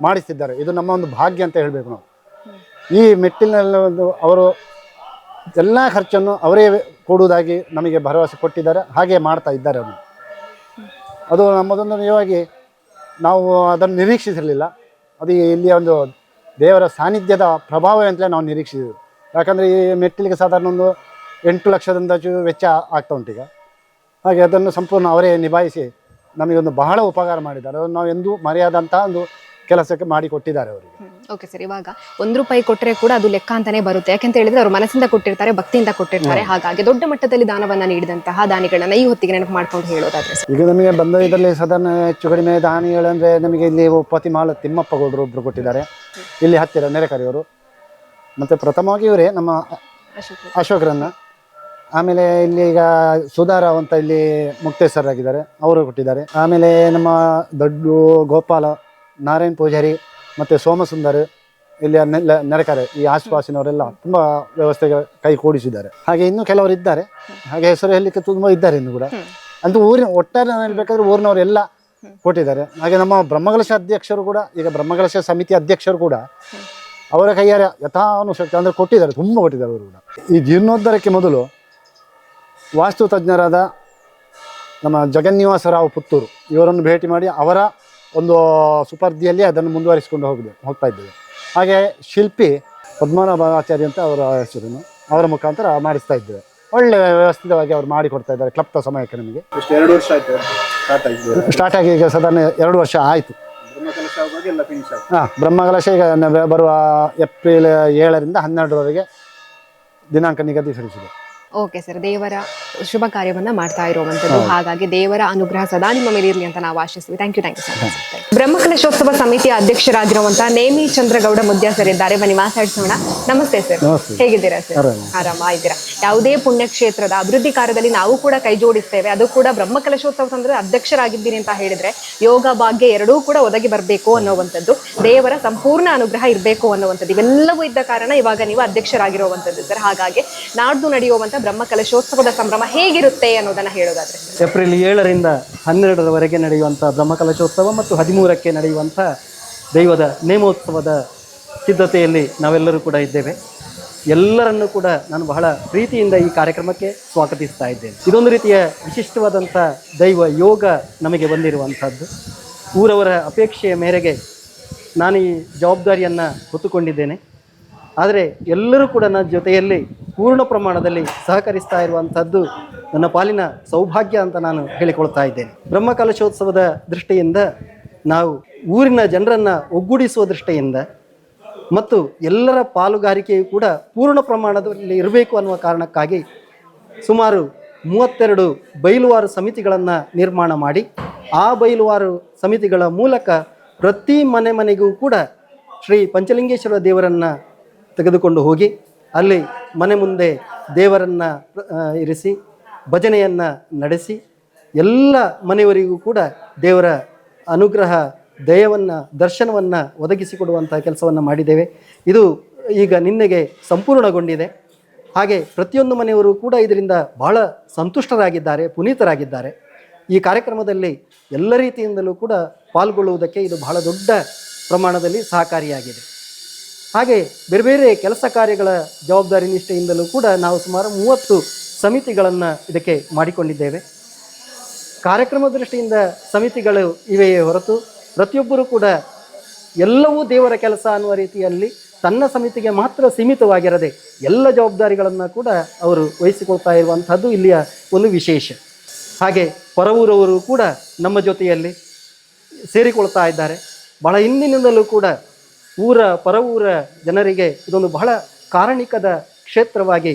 ಮಾಡಿಸಿದ್ದಾರೆ. ಇದು ನಮ್ಮ ಒಂದು ಭಾಗ್ಯ ಅಂತ ಹೇಳಬೇಕು ನಾವು. ಈ ಮೆಟ್ಟಿಲಿನಲ್ಲಿ ಒಂದು ಅವರು ಎಲ್ಲ ಖರ್ಚನ್ನು ಅವರೇ ಕೊಡುವುದಾಗಿ ನಮಗೆ ಭರವಸೆ ಕೊಟ್ಟಿದ್ದಾರೆ. ಹಾಗೆ ಮಾಡ್ತಾ ಇದ್ದಾರೆ ಅವರು. ಅದು ನಮ್ಮದೊಂದು ನಿಜವಾಗಿ ನಾವು ಅದನ್ನು ನಿರೀಕ್ಷಿಸಿರಲಿಲ್ಲ. ಅದು ಇಲ್ಲಿಯ ಒಂದು ದೇವರ ಸಾನ್ನಿಧ್ಯದ ಪ್ರಭಾವ ಅಂತಲೇ ನಾವು ನಿರೀಕ್ಷಿಸಿದ್ವಿ. ಯಾಕಂದರೆ ಈ ಮೆಟ್ಟಿಲಿಗೆ ಸಾಧಾರಣ ಒಂದು 8 ಲಕ್ಷದಂದಾಜು ವೆಚ್ಚ ಆಗ್ತಾ ಉಂಟೀಗ. ಹಾಗೆ ಅದನ್ನು ಸಂಪೂರ್ಣ ಅವರೇ ನಿಭಾಯಿಸಿ ನಮಗೊಂದು ಬಹಳ ಉಪಕಾರ ಮಾಡಿದ್ದಾರೆ. ಅದನ್ನು ನಾವು ಎಂದೂ ಮರೆಯಾದಂತಹ ಒಂದು ಕೆಲಸಕ್ಕೆ ಮಾಡಿ ಕೊಟ್ಟಿದ್ದಾರೆ ಅವರಿಗೆ. ಓಕೆ ಸರ್, ಇವಾಗ ₹1 ಕೊಟ್ಟರೆ ಕೂಡ ಅದು ಲೆಕ್ಕ ಅಂತಾನೆ ಬರುತ್ತೆ. ಯಾಕಂತ ಹೇಳಿದ್ರೆ ಅವರು ಮನಸ್ಸಿಂದ ಕೊಟ್ಟಿರ್ತಾರೆ, ಭಕ್ತಿಯಿಂದ ಕೊಟ್ಟಿರ್ತಾರೆ. ಹಾಗಾಗಿ ದೊಡ್ಡ ಮಟ್ಟದಲ್ಲಿ ದಾನವನ್ನ ನೀಡಿದಂತಹ ದಾನಿಗಳನ್ನ ಈ ಹೊತ್ತಿಗೆ ನೆನಪು ಮಾಡ್ಕೊಂಡು ಹೇಳೋದಾದ್ರೆ ಈಗ ನಮಗೆ ಬಂದ ಇದರಲ್ಲಿ ಸಾಧಾರಣ ಹೆಚ್ಚು ಕಡಿಮೆ ದಾನಿಗಳಂದ್ರೆ ನಮಗೆ ಇಲ್ಲಿ ಪತಿಮಾಳ ತಿಮ್ಮಪ್ಪ ಗೌಡರು ಒಬ್ರು ಕೊಟ್ಟಿದ್ದಾರೆ, ಇಲ್ಲಿ ಹತ್ತಿರ ನೆರೆಕರೆಯವರು. ಮತ್ತೆ ಪ್ರಥಮವಾಗಿ ಇವರೇ ನಮ್ಮ ಅಶೋಕರನ್ನ. ಆಮೇಲೆ ಇಲ್ಲಿ ಈಗ ಸುಧಾರ ಅಂತ ಇಲ್ಲಿ ಮುಕ್ತೇಶ್ವರರಾಗಿದ್ದಾರೆ, ಅವರು ಕೊಟ್ಟಿದ್ದಾರೆ. ಆಮೇಲೆ ನಮ್ಮ ದೊಡ್ಡ ಗೋಪಾಲ, ನಾರಾಯಣ್ ಪೂಜಾರಿ ಮತ್ತು ಸೋಮಸುಂದರ್ ಇಲ್ಲಿ ನೆರೆಕರೆ ಈ ಆಸುಪಾಸಿನವರೆಲ್ಲ ತುಂಬ ವ್ಯವಸ್ಥೆಗೆ ಕೈ ಕೂಡಿಸಿದ್ದಾರೆ. ಹಾಗೆ ಇನ್ನೂ ಕೆಲವರು ಇದ್ದಾರೆ, ಹಾಗೆ ಹೆಸರು ಹೇಳಲಿಕ್ಕೆ ತುಂಬ ಇದ್ದಾರೆ ಇನ್ನು ಕೂಡ. ಅಂತೂ ಊರಿನ ಒಟ್ಟಾರೆ ಹೇಳ್ಬೇಕಾದ್ರೆ ಊರಿನವರೆಲ್ಲ ಕೊಟ್ಟಿದ್ದಾರೆ. ಹಾಗೆ ನಮ್ಮ ಬ್ರಹ್ಮಕಲಶ ಅಧ್ಯಕ್ಷರು ಕೂಡ, ಈಗ ಬ್ರಹ್ಮಕಲಶ ಸಮಿತಿ ಅಧ್ಯಕ್ಷರು ಕೂಡ ಅವರ ಕೈಯಾರೆ ಯಥಾನುಶಕ್ತಿ ಅಂದರೆ ಕೊಟ್ಟಿದ್ದಾರೆ, ತುಂಬ ಕೊಟ್ಟಿದ್ದಾರೆ ಅವರು ಕೂಡ. ಈ ಜೀರ್ಣೋದ್ಧಾರಕ್ಕೆ ಮೊದಲು ವಾಸ್ತು ತಜ್ಞರಾದ ನಮ್ಮ ಜಗನ್ನಿವಾಸರಾವ್ ಪುತ್ತೂರು ಇವರನ್ನು ಭೇಟಿ ಮಾಡಿ ಅವರ ಒಂದು ಸುಪರ್ದಿಯಲ್ಲಿ ಅದನ್ನು ಮುಂದುವರಿಸಿಕೊಂಡು ಹೋಗ್ತಾ ಇದ್ದೇವೆ. ಹಾಗೆ ಶಿಲ್ಪಿ ಪದ್ಮನಾಭಾಚಾರ್ಯ ಅಂತ ಅವರ ಹೆಸರನ್ನು ಅವರ ಮುಖಾಂತರ ಮಾಡಿಸ್ತಾ ಇದ್ದೇವೆ. ಒಳ್ಳೆ ವ್ಯವಸ್ಥಿತವಾಗಿ ಅವರು ಮಾಡಿಕೊಡ್ತಾ ಇದ್ದಾರೆ. ಕ್ಲಪ್ತ ಸಮಯಕ್ಕೆ ನಮಗೆ 2 ವರ್ಷ ಆಯಿತು ಸ್ಟಾರ್ಟ್ ಆಗಿ ಈಗ ಸಾಧಾರಣ 2 ವರ್ಷ ಆಯಿತು. ಬ್ರಹ್ಮಕಲಶ ಈಗ ಬರುವ ಏಪ್ರಿಲ್ 7ರಿಂದ 12ರವರೆಗೆ ದಿನಾಂಕ ನಿಗದಿಪಡಿಸಿದೆ. ಓಕೆ ಸರ್, ದೇವರ ಶುಭ ಕಾರ್ಯವನ್ನ ಮಾಡ್ತಾ ಇರುವಂತದ್ದು. ಹಾಗಾಗಿ ದೇವರ ಅನುಗ್ರಹ ಸದಾ ನಿಮ್ಮ ಮೇಲೆ ಇರಲಿ ಅಂತ ನಾವು ಆಶಿಸ್ತೀವಿ. Thank you sir. ಬ್ರಹ್ಮಕಲಶೋತ್ಸವ ಸಮಿತಿಯ ಅಧ್ಯಕ್ಷರಾಗಿರುವಂತಹ ನೇಮಿ ಚಂದ್ರಗೌಡ ಮುದ್ಯ ಸರ್ ಇದ್ದಾರೆ, ಬನ್ನಿ ಮಾತಾಡಿಸೋಣ. ನಮಸ್ತೆ ಸರ್, ಹೇಗಿದ್ದೀರಾ ಸರ್? ಆರಾಮಾಗಿದ್ದೀರಾ? ಯಾವುದೇ ಪುಣ್ಯಕ್ಷೇತ್ರದ ಅಭಿವೃದ್ಧಿ ಕಾರ್ಯದಲ್ಲಿ ನಾವು ಕೂಡ ಕೈ ಜೋಡಿಸ್ತೇವೆ. ಅದು ಕೂಡ ಬ್ರಹ್ಮಕಲಶೋತ್ಸವ ಅಂದ್ರೆ ಅಧ್ಯಕ್ಷರಾಗಿದ್ದೀನಿ ಅಂತ ಹೇಳಿದ್ರೆ ಯೋಗ ಭಾಗ್ಯ ಎರಡೂ ಕೂಡ ಒದಗಿ ಬರಬೇಕು ಅನ್ನುವಂಥದ್ದು, ದೇವರ ಸಂಪೂರ್ಣ ಅನುಗ್ರಹ ಇರಬೇಕು ಅನ್ನುವಂಥದ್ದು, ಇವೆಲ್ಲವೂ ಇದ್ದ ಕಾರಣ ಇವಾಗ ನೀವು ಅಧ್ಯಕ್ಷರಾಗಿರುವಂಥದ್ದು ಸರ್. ಹಾಗಾಗಿ ನಾಡ್ದು ನಡೆಯುವಂತ ಬ್ರಹ್ಮಕಲಶೋತ್ಸವದ ಸಂಭ್ರಮ ಹೇಗಿರುತ್ತೆ ಅನ್ನೋದನ್ನ ಹೇಳೋದಾದ್ರೆ ಸರ್. ಏಪ್ರಿಲ್ 7ರಿಂದ 12ರವರೆಗೆ ನಡೆಯುವಂಥ ಬ್ರಹ್ಮಕಲಶೋತ್ಸವ ಮತ್ತು 13ಕ್ಕೆ ನಡೆಯುವಂಥ ದೈವದ ನೇಮೋತ್ಸವದ ಸಿದ್ಧತೆಯಲ್ಲಿ ನಾವೆಲ್ಲರೂ ಕೂಡ ಇದ್ದೇವೆ. ಎಲ್ಲರನ್ನೂ ಕೂಡ ನಾನು ಬಹಳ ಪ್ರೀತಿಯಿಂದ ಈ ಕಾರ್ಯಕ್ರಮಕ್ಕೆ ಸ್ವಾಗತಿಸ್ತಾ ಇದ್ದೇನೆ. ಇದೊಂದು ರೀತಿಯ ವಿಶಿಷ್ಟವಾದಂಥ ದೈವ ಯೋಗ ನಮಗೆ ಬಂದಿರುವಂಥದ್ದು. ಊರವರ ಅಪೇಕ್ಷೆಯ ಮೇರೆಗೆ ನಾನು ಈ ಜವಾಬ್ದಾರಿಯನ್ನು ಹೊತ್ತುಕೊಂಡಿದ್ದೇನೆ. ಆದರೆ ಎಲ್ಲರೂ ಕೂಡ ನನ್ನ ಜೊತೆಯಲ್ಲಿ ಪೂರ್ಣ ಪ್ರಮಾಣದಲ್ಲಿ ಸಹಕರಿಸ್ತಾ ಇರುವಂಥದ್ದು ನನ್ನ ಪಾಲಿನ ಸೌಭಾಗ್ಯ ಅಂತ ನಾನು ಹೇಳಿಕೊಳ್ತಾ ಇದ್ದೇನೆ. ಬ್ರಹ್ಮಕಲಶೋತ್ಸವದ ದೃಷ್ಟಿಯಿಂದ ನಾವು ಊರಿನ ಜನರನ್ನು ಒಗ್ಗೂಡಿಸುವ ದೃಷ್ಟಿಯಿಂದ ಮತ್ತು ಎಲ್ಲರ ಪಾಲುಗಾರಿಕೆಯು ಕೂಡ ಪೂರ್ಣ ಪ್ರಮಾಣದಲ್ಲಿ ಇರಬೇಕು ಅನ್ನುವ ಕಾರಣಕ್ಕಾಗಿ ಸುಮಾರು 32 ಬಯಲುವಾರು ಸಮಿತಿಗಳನ್ನು ನಿರ್ಮಾಣ ಮಾಡಿ ಆ ಬಯಲುವಾರು ಸಮಿತಿಗಳ ಮೂಲಕ ಪ್ರತಿ ಮನೆಗೂ ಕೂಡ ಶ್ರೀ ಪಂಚಲಿಂಗೇಶ್ವರ ದೇವರನ್ನು ತೆಗೆದುಕೊಂಡು ಹೋಗಿ ಅಲ್ಲಿ ಮನೆ ಮುಂದೆ ದೇವರನ್ನು ಇರಿಸಿ ಭಜನೆಯನ್ನು ನಡೆಸಿ ಎಲ್ಲ ಮನೆಯವರಿಗೂ ಕೂಡ ದೇವರ ಅನುಗ್ರಹ ದಯವನ್ನು ದರ್ಶನವನ್ನು ಒದಗಿಸಿಕೊಡುವಂಥ ಕೆಲಸವನ್ನು ಮಾಡಿದ್ದೇವೆ. ಇದು ಈಗ ನಿನ್ನೆಗೆ ಸಂಪೂರ್ಣಗೊಂಡಿದೆ. ಹಾಗೆ ಪ್ರತಿಯೊಂದು ಮನೆಯವರು ಕೂಡ ಇದರಿಂದ ಬಹಳ ಸಂತುಷ್ಟರಾಗಿದ್ದಾರೆ, ಪುನೀತರಾಗಿದ್ದಾರೆ. ಈ ಕಾರ್ಯಕ್ರಮದಲ್ಲಿ ಎಲ್ಲ ರೀತಿಯಿಂದಲೂ ಕೂಡ ಪಾಲ್ಗೊಳ್ಳುವುದಕ್ಕೆ ಇದು ಬಹಳ ದೊಡ್ಡ ಪ್ರಮಾಣದಲ್ಲಿ ಸಹಕಾರಿಯಾಗಿದೆ. ಹಾಗೆ ಬೇರೆ ಬೇರೆ ಕೆಲಸ ಕಾರ್ಯಗಳ ಜವಾಬ್ದಾರಿ ನಿಷ್ಠೆಯಿಂದಲೂ ಕೂಡ ನಾವು ಸುಮಾರು 30 ಸಮಿತಿಗಳನ್ನು ಇದಕ್ಕೆ ಮಾಡಿಕೊಂಡಿದ್ದೇವೆ. ಕಾರ್ಯಕ್ರಮ ದೃಷ್ಟಿಯಿಂದ ಸಮಿತಿಗಳು ಇವೆಯೇ ಹೊರತು ಪ್ರತಿಯೊಬ್ಬರೂ ಕೂಡ ಎಲ್ಲವೂ ದೇವರ ಕೆಲಸ ಅನ್ನುವ ರೀತಿಯಲ್ಲಿ ತನ್ನ ಸಮಿತಿಗೆ ಮಾತ್ರ ಸೀಮಿತವಾಗಿರದೆ ಎಲ್ಲ ಜವಾಬ್ದಾರಿಗಳನ್ನು ಕೂಡ ಅವರು ವಹಿಸಿಕೊಳ್ತಾ ಇರುವಂಥದ್ದು ಇಲ್ಲಿಯ ಒಂದು ವಿಶೇಷ. ಹಾಗೆ ಪರವೂರವರು ಕೂಡ ನಮ್ಮ ಜೊತೆಯಲ್ಲಿ ಸೇರಿಕೊಳ್ತಾ ಇದ್ದಾರೆ. ಬಹಳ ಹಿಂದಿನಿಂದಲೂ ಕೂಡ ಪರವೂರ ಜನರಿಗೆ ಇದೊಂದು ಬಹಳ ಕಾರಣಿಕದ ಕ್ಷೇತ್ರವಾಗಿ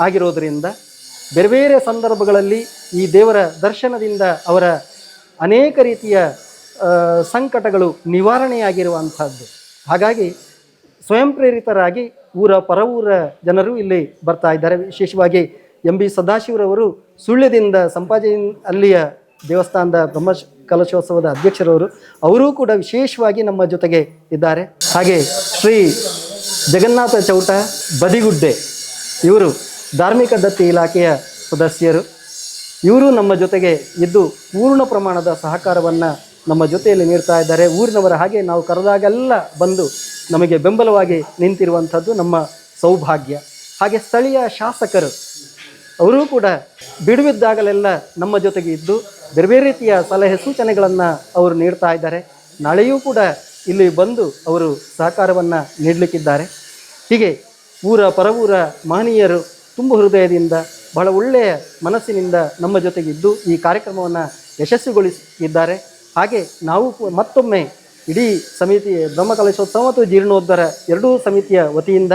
ಆಗಿರೋದರಿಂದ ಬೇರೆ ಬೇರೆ ಸಂದರ್ಭಗಳಲ್ಲಿ ಈ ದೇವರ ದರ್ಶನದಿಂದ ಅವರ ಅನೇಕ ರೀತಿಯ ಸಂಕಟಗಳು ನಿವಾರಣೆಯಾಗಿರುವಂಥದ್ದು. ಹಾಗಾಗಿ ಸ್ವಯಂ ಪ್ರೇರಿತರಾಗಿ ಪರವೂರ ಜನರು ಇಲ್ಲಿ ಬರ್ತಾ ಇದ್ದಾರೆ. ವಿಶೇಷವಾಗಿ MB ಸದಾಶಿವರವರು ಸುಳ್ಯದಿಂದ ಸಂಪಾಜಿ ಅಲ್ಲಿಯ ದೇವಸ್ಥಾನದ ಬ್ರಹ್ಮಕಲಶೋತ್ಸವದ ಅಧ್ಯಕ್ಷರವರು, ಅವರೂ ಕೂಡ ವಿಶೇಷವಾಗಿ ನಮ್ಮ ಜೊತೆಗೆ ಇದ್ದಾರೆ. ಹಾಗೆ ಶ್ರೀ ಜಗನ್ನಾಥ ಚೌಟ ಬದಿಗುಡ್ಡೆ ಇವರು ಧಾರ್ಮಿಕ ದತ್ತಿ ಇಲಾಖೆಯ ಸದಸ್ಯರು. ಇವರು ನಮ್ಮ ಜೊತೆಗೆ ಇದ್ದು ಪೂರ್ಣ ಪ್ರಮಾಣದ ಸಹಕಾರವನ್ನು ನಮ್ಮ ಜೊತೆಯಲ್ಲಿ ನೀಡ್ತಾ ಇದ್ದಾರೆ. ಊರಿನವರ ಹಾಗೆ ನಾವು ಕರೆದಾಗೆಲ್ಲ ಬಂದು ನಮಗೆ ಬೆಂಬಲವಾಗಿ ನಿಂತಿರುವಂಥದ್ದು ನಮ್ಮ ಸೌಭಾಗ್ಯ. ಹಾಗೆ ಸ್ಥಳೀಯ ಶಾಸಕರು ಅವರೂ ಕೂಡ ಬಿಡುವಿದ್ದಾಗಲೆಲ್ಲ ನಮ್ಮ ಜೊತೆಗೆ ಇದ್ದು ಬೇರೆ ಬೇರೆ ರೀತಿಯ ಸಲಹೆ ಸೂಚನೆಗಳನ್ನು ಅವರು ನೀಡ್ತಾ ಇದ್ದಾರೆ. ನಾಳೆಯೂ ಕೂಡ ಇಲ್ಲಿ ಬಂದು ಅವರು ಸಹಕಾರವನ್ನು ನೀಡಲಿಕ್ಕಿದ್ದಾರೆ. ಹೀಗೆ ಪರವೂರ ಮಹನೀಯರು ತುಂಬ ಹೃದಯದಿಂದ ಬಹಳ ಒಳ್ಳೆಯ ಮನಸ್ಸಿನಿಂದ ನಮ್ಮ ಜೊತೆಗಿದ್ದು ಈ ಕಾರ್ಯಕ್ರಮವನ್ನು ಯಶಸ್ವಿಗೊಳಿಸಿದ್ದಾರೆ. ಹಾಗೆ ನಾವು ಮತ್ತೊಮ್ಮೆ ಇಡೀ ಸಮಿತಿ ಬ್ರಹ್ಮಕಲಶೋತ್ಸವ ಮತ್ತು ಜೀರ್ಣೋದ್ಧಾರ ಎರಡೂ ಸಮಿತಿಯ ವತಿಯಿಂದ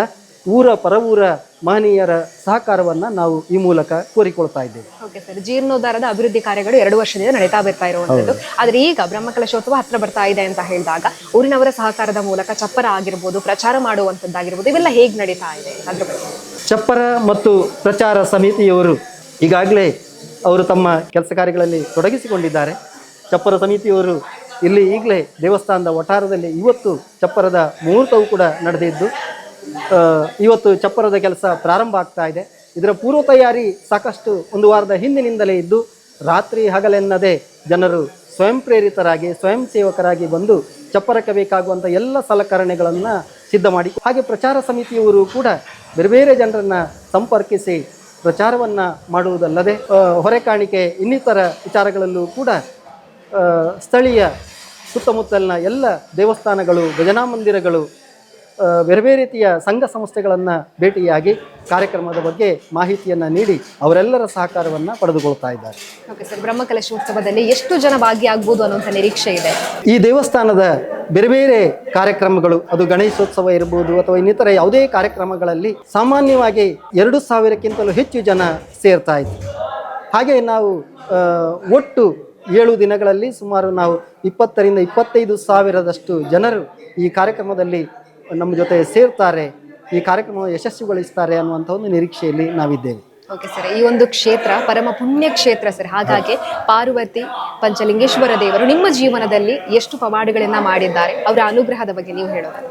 ಪರವೂರ ಮಹನೀಯರ ಸಹಕಾರವನ್ನು ನಾವು ಈ ಮೂಲಕ ಕೋರಿಕೊಳ್ತಾ ಇದ್ದೇವೆ. ಓಕೆ ಸರ್, ಜೀರ್ಣೋದ್ಧಾರದ ಅಭಿವೃದ್ಧಿ ಕಾರ್ಯಗಳು 2 ವರ್ಷದಿಂದ ನಡೀತಾ ಬರ್ತಾ ಇರುವಂಥದ್ದು. ಆದರೆ ಈಗ ಬ್ರಹ್ಮಕಲಶೋತ್ಸವ ಹತ್ರ ಬರ್ತಾ ಇದೆ ಅಂತ ಹೇಳಿದಾಗ ಊರಿನವರ ಸಹಕಾರದ ಮೂಲಕ ಚಪ್ಪರ ಆಗಿರ್ಬೋದು, ಪ್ರಚಾರ ಮಾಡುವಂಥದ್ದಾಗಿರ್ಬೋದು, ಇವೆಲ್ಲ ಹೇಗೆ ನಡೀತಾ ಇದೆ ಅದ್ರ ಬಗ್ಗೆ? ಚಪ್ಪರ ಮತ್ತು ಪ್ರಚಾರ ಸಮಿತಿಯವರು ಈಗಾಗಲೇ ಅವರು ತಮ್ಮ ಕೆಲಸ ಕಾರ್ಯಗಳಲ್ಲಿ ತೊಡಗಿಸಿಕೊಂಡಿದ್ದಾರೆ. ಚಪ್ಪರ ಸಮಿತಿಯವರು ಇಲ್ಲಿ ಈಗಲೇ ದೇವಸ್ಥಾನದ ವಠಾರದಲ್ಲಿ ಇವತ್ತು ಚಪ್ಪರದ ಮುಹೂರ್ತವೂ ಕೂಡ ನಡೆದಿದ್ದು ಇವತ್ತು ಚಪ್ಪರದ ಕೆಲಸ ಪ್ರಾರಂಭ ಆಗ್ತಾ ಇದೆ. ಇದರ ಪೂರ್ವ ತಯಾರಿ ಸಾಕಷ್ಟು ಒಂದು ವಾರದ ಹಿಂದಿನಿಂದಲೇ ಇದ್ದು ರಾತ್ರಿ ಹಗಲೆನ್ನದೇ ಜನರು ಸ್ವಯಂ ಪ್ರೇರಿತರಾಗಿ ಸ್ವಯಂ ಸೇವಕರಾಗಿ ಬಂದು ಚಪ್ಪರಕ್ಕೆ ಬೇಕಾಗುವಂಥ ಎಲ್ಲ ಸಲಕರಣೆಗಳನ್ನು ಸಿದ್ಧ ಮಾಡಿ, ಹಾಗೆ ಪ್ರಚಾರ ಸಮಿತಿಯವರು ಕೂಡ ಬೇರೆ ಬೇರೆ ಜನರನ್ನು ಸಂಪರ್ಕಿಸಿ ಪ್ರಚಾರವನ್ನು ಮಾಡುವುದಲ್ಲದೆ ಹೊರೆ ಕಾಣಿಕೆ ಇನ್ನಿತರ ವಿಚಾರಗಳಲ್ಲೂ ಕೂಡ ಸ್ಥಳೀಯ ಸುತ್ತಮುತ್ತಲಿನ ಎಲ್ಲ ದೇವಸ್ಥಾನಗಳು, ಭಜನಾ ಮಂದಿರಗಳು, ಬೇರೆ ಬೇರೆ ರೀತಿಯ ಸಂಘ ಸಂಸ್ಥೆಗಳನ್ನು ಭೇಟಿಯಾಗಿ ಕಾರ್ಯಕ್ರಮದ ಬಗ್ಗೆ ಮಾಹಿತಿಯನ್ನು ನೀಡಿ ಅವರೆಲ್ಲರ ಸಹಕಾರವನ್ನು ಪಡೆದುಕೊಳ್ತಾ ಇದ್ದಾರೆ. ಓಕೆ ಸರ್, ಬ್ರಹ್ಮಕಲಶೋತ್ಸವದಲ್ಲಿ ಎಷ್ಟು ಜನ ಭಾಗಿಯಾಗಬಹುದು ಅನ್ನುವಂಥ ನಿರೀಕ್ಷೆ ಇದೆ? ಈ ದೇವಸ್ಥಾನದ ಬೇರೆ ಬೇರೆ ಕಾರ್ಯಕ್ರಮಗಳು, ಅದು ಗಣೇಶೋತ್ಸವ ಇರ್ಬೋದು ಅಥವಾ ಇನ್ನಿತರ ಯಾವುದೇ ಕಾರ್ಯಕ್ರಮಗಳಲ್ಲಿ ಸಾಮಾನ್ಯವಾಗಿ 2,000ಕ್ಕಿಂತಲೂ ಹೆಚ್ಚು ಜನ ಸೇರ್ತಾ ಇದ್ರು. ಹಾಗೆ ನಾವು ಒಟ್ಟು 7 ದಿನಗಳಲ್ಲಿ ಸುಮಾರು ನಾವು 20,000ರಿಂದ 25,000ದಷ್ಟು ಜನರು ಈ ಕಾರ್ಯಕ್ರಮದಲ್ಲಿ ನಮ್ಮ ಜೊತೆ ಸೇರ್ತಾರೆ, ಈ ಕಾರ್ಯಕ್ರಮ ಯಶಸ್ವಿಗೊಳಿಸ್ತಾರೆ ಅನ್ನುವಂಥ ಒಂದು ನಿರೀಕ್ಷೆಯಲ್ಲಿ ನಾವಿದ್ದೇವೆ. ಓಕೆ ಸರ್, ಈ ಒಂದು ಕ್ಷೇತ್ರ ಪರಮ ಪುಣ್ಯ ಕ್ಷೇತ್ರ ಸರ್. ಹಾಗಾಗಿ ಪಾರ್ವತಿ ಪಂಚಲಿಂಗೇಶ್ವರ ದೇವರು ನಿಮ್ಮ ಜೀವನದಲ್ಲಿ ಎಷ್ಟು ಪವಾಡಗಳನ್ನ ಮಾಡಿದ್ದಾರೆ, ಅವರ ಅನುಗ್ರಹದ ಬಗ್ಗೆ ನೀವು ಹೇಳೋದು?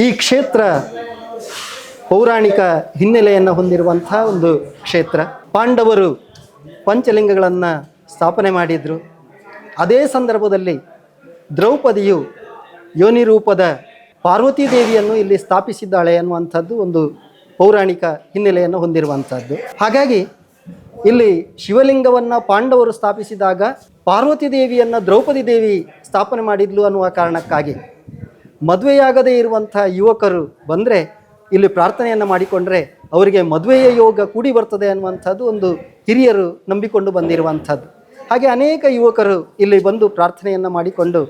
ಈ ಕ್ಷೇತ್ರ ಪೌರಾಣಿಕ ಹಿನ್ನೆಲೆಯನ್ನು ಹೊಂದಿರುವಂಥ ಒಂದು ಕ್ಷೇತ್ರ. ಪಾಂಡವರು ಪಂಚಲಿಂಗಗಳನ್ನು ಸ್ಥಾಪನೆ ಮಾಡಿದರು. ಅದೇ ಸಂದರ್ಭದಲ್ಲಿ ದ್ರೌಪದಿಯು ಯೋನಿ ರೂಪದ ಪಾರ್ವತೀ ದೇವಿಯನ್ನು ಇಲ್ಲಿ ಸ್ಥಾಪಿಸಿದ್ದಾಳೆ ಅನ್ನುವಂಥದ್ದು ಒಂದು ಪೌರಾಣಿಕ ಹಿನ್ನೆಲೆಯನ್ನು ಹೊಂದಿರುವಂಥದ್ದು. ಹಾಗಾಗಿ ಇಲ್ಲಿ ಶಿವಲಿಂಗವನ್ನು ಪಾಂಡವರು ಸ್ಥಾಪಿಸಿದಾಗ ಪಾರ್ವತಿ ದೇವಿಯನ್ನು ದ್ರೌಪದಿ ದೇವಿ ಸ್ಥಾಪನೆ ಮಾಡಿದ್ಲು ಅನ್ನುವ ಕಾರಣಕ್ಕಾಗಿ ಮದುವೆಯಾಗದೇ ಇರುವಂಥ ಯುವಕರು ಬಂದರೆ ಇಲ್ಲಿ ಪ್ರಾರ್ಥನೆಯನ್ನು ಮಾಡಿಕೊಂಡ್ರೆ ಅವರಿಗೆ ಮದುವೆಯ ಯೋಗ ಕೂಡಿ ಬರ್ತದೆ ಅನ್ನುವಂಥದ್ದು ಒಂದು ಹಿರಿಯರು ನಂಬಿಕೊಂಡು ಬಂದಿರುವಂಥದ್ದು. ಹಾಗೆ ಅನೇಕ ಯುವಕರು ಇಲ್ಲಿ ಬಂದು ಪ್ರಾರ್ಥನೆಯನ್ನು ಮಾಡಿಕೊಂಡು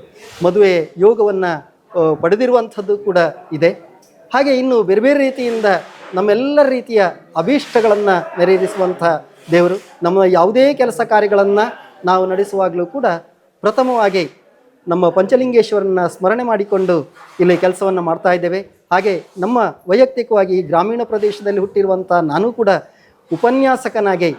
ಮದುವೆ ಯೋಗವನ್ನು ಪಡೆದಿರುವಂಥದ್ದು ಕೂಡ ಇದೆ. ಹಾಗೆ ಇನ್ನು ಬೇರೆ ಬೇರೆ ರೀತಿಯಿಂದ ನಮ್ಮೆಲ್ಲ ರೀತಿಯ ಅಭೀಷ್ಟಗಳನ್ನು ನೆರವೇರಿಸುವಂಥ ದೇವರು. ನಮ್ಮ ಯಾವುದೇ ಕೆಲಸ ಕಾರ್ಯಗಳನ್ನು ನಾವು ನಡೆಸುವಾಗಲೂ ಕೂಡ ಪ್ರಥಮವಾಗಿ ನಮ್ಮ ಪಂಚಲಿಂಗೇಶ್ವರನ ಸ್ಮರಣೆ ಮಾಡಿಕೊಂಡು ಇಲ್ಲಿ ಕೆಲಸವನ್ನು ಮಾಡ್ತಾ ಇದ್ದೇವೆ. ಹಾಗೆ ನಮ್ಮ ವೈಯಕ್ತಿಕವಾಗಿ ಗ್ರಾಮೀಣ ಪ್ರದೇಶದಲ್ಲಿ ಹುಟ್ಟಿರುವಂಥ ನಾನು ಕೂಡ ಉಪನ್ಯಾಸಕನಾಗಿ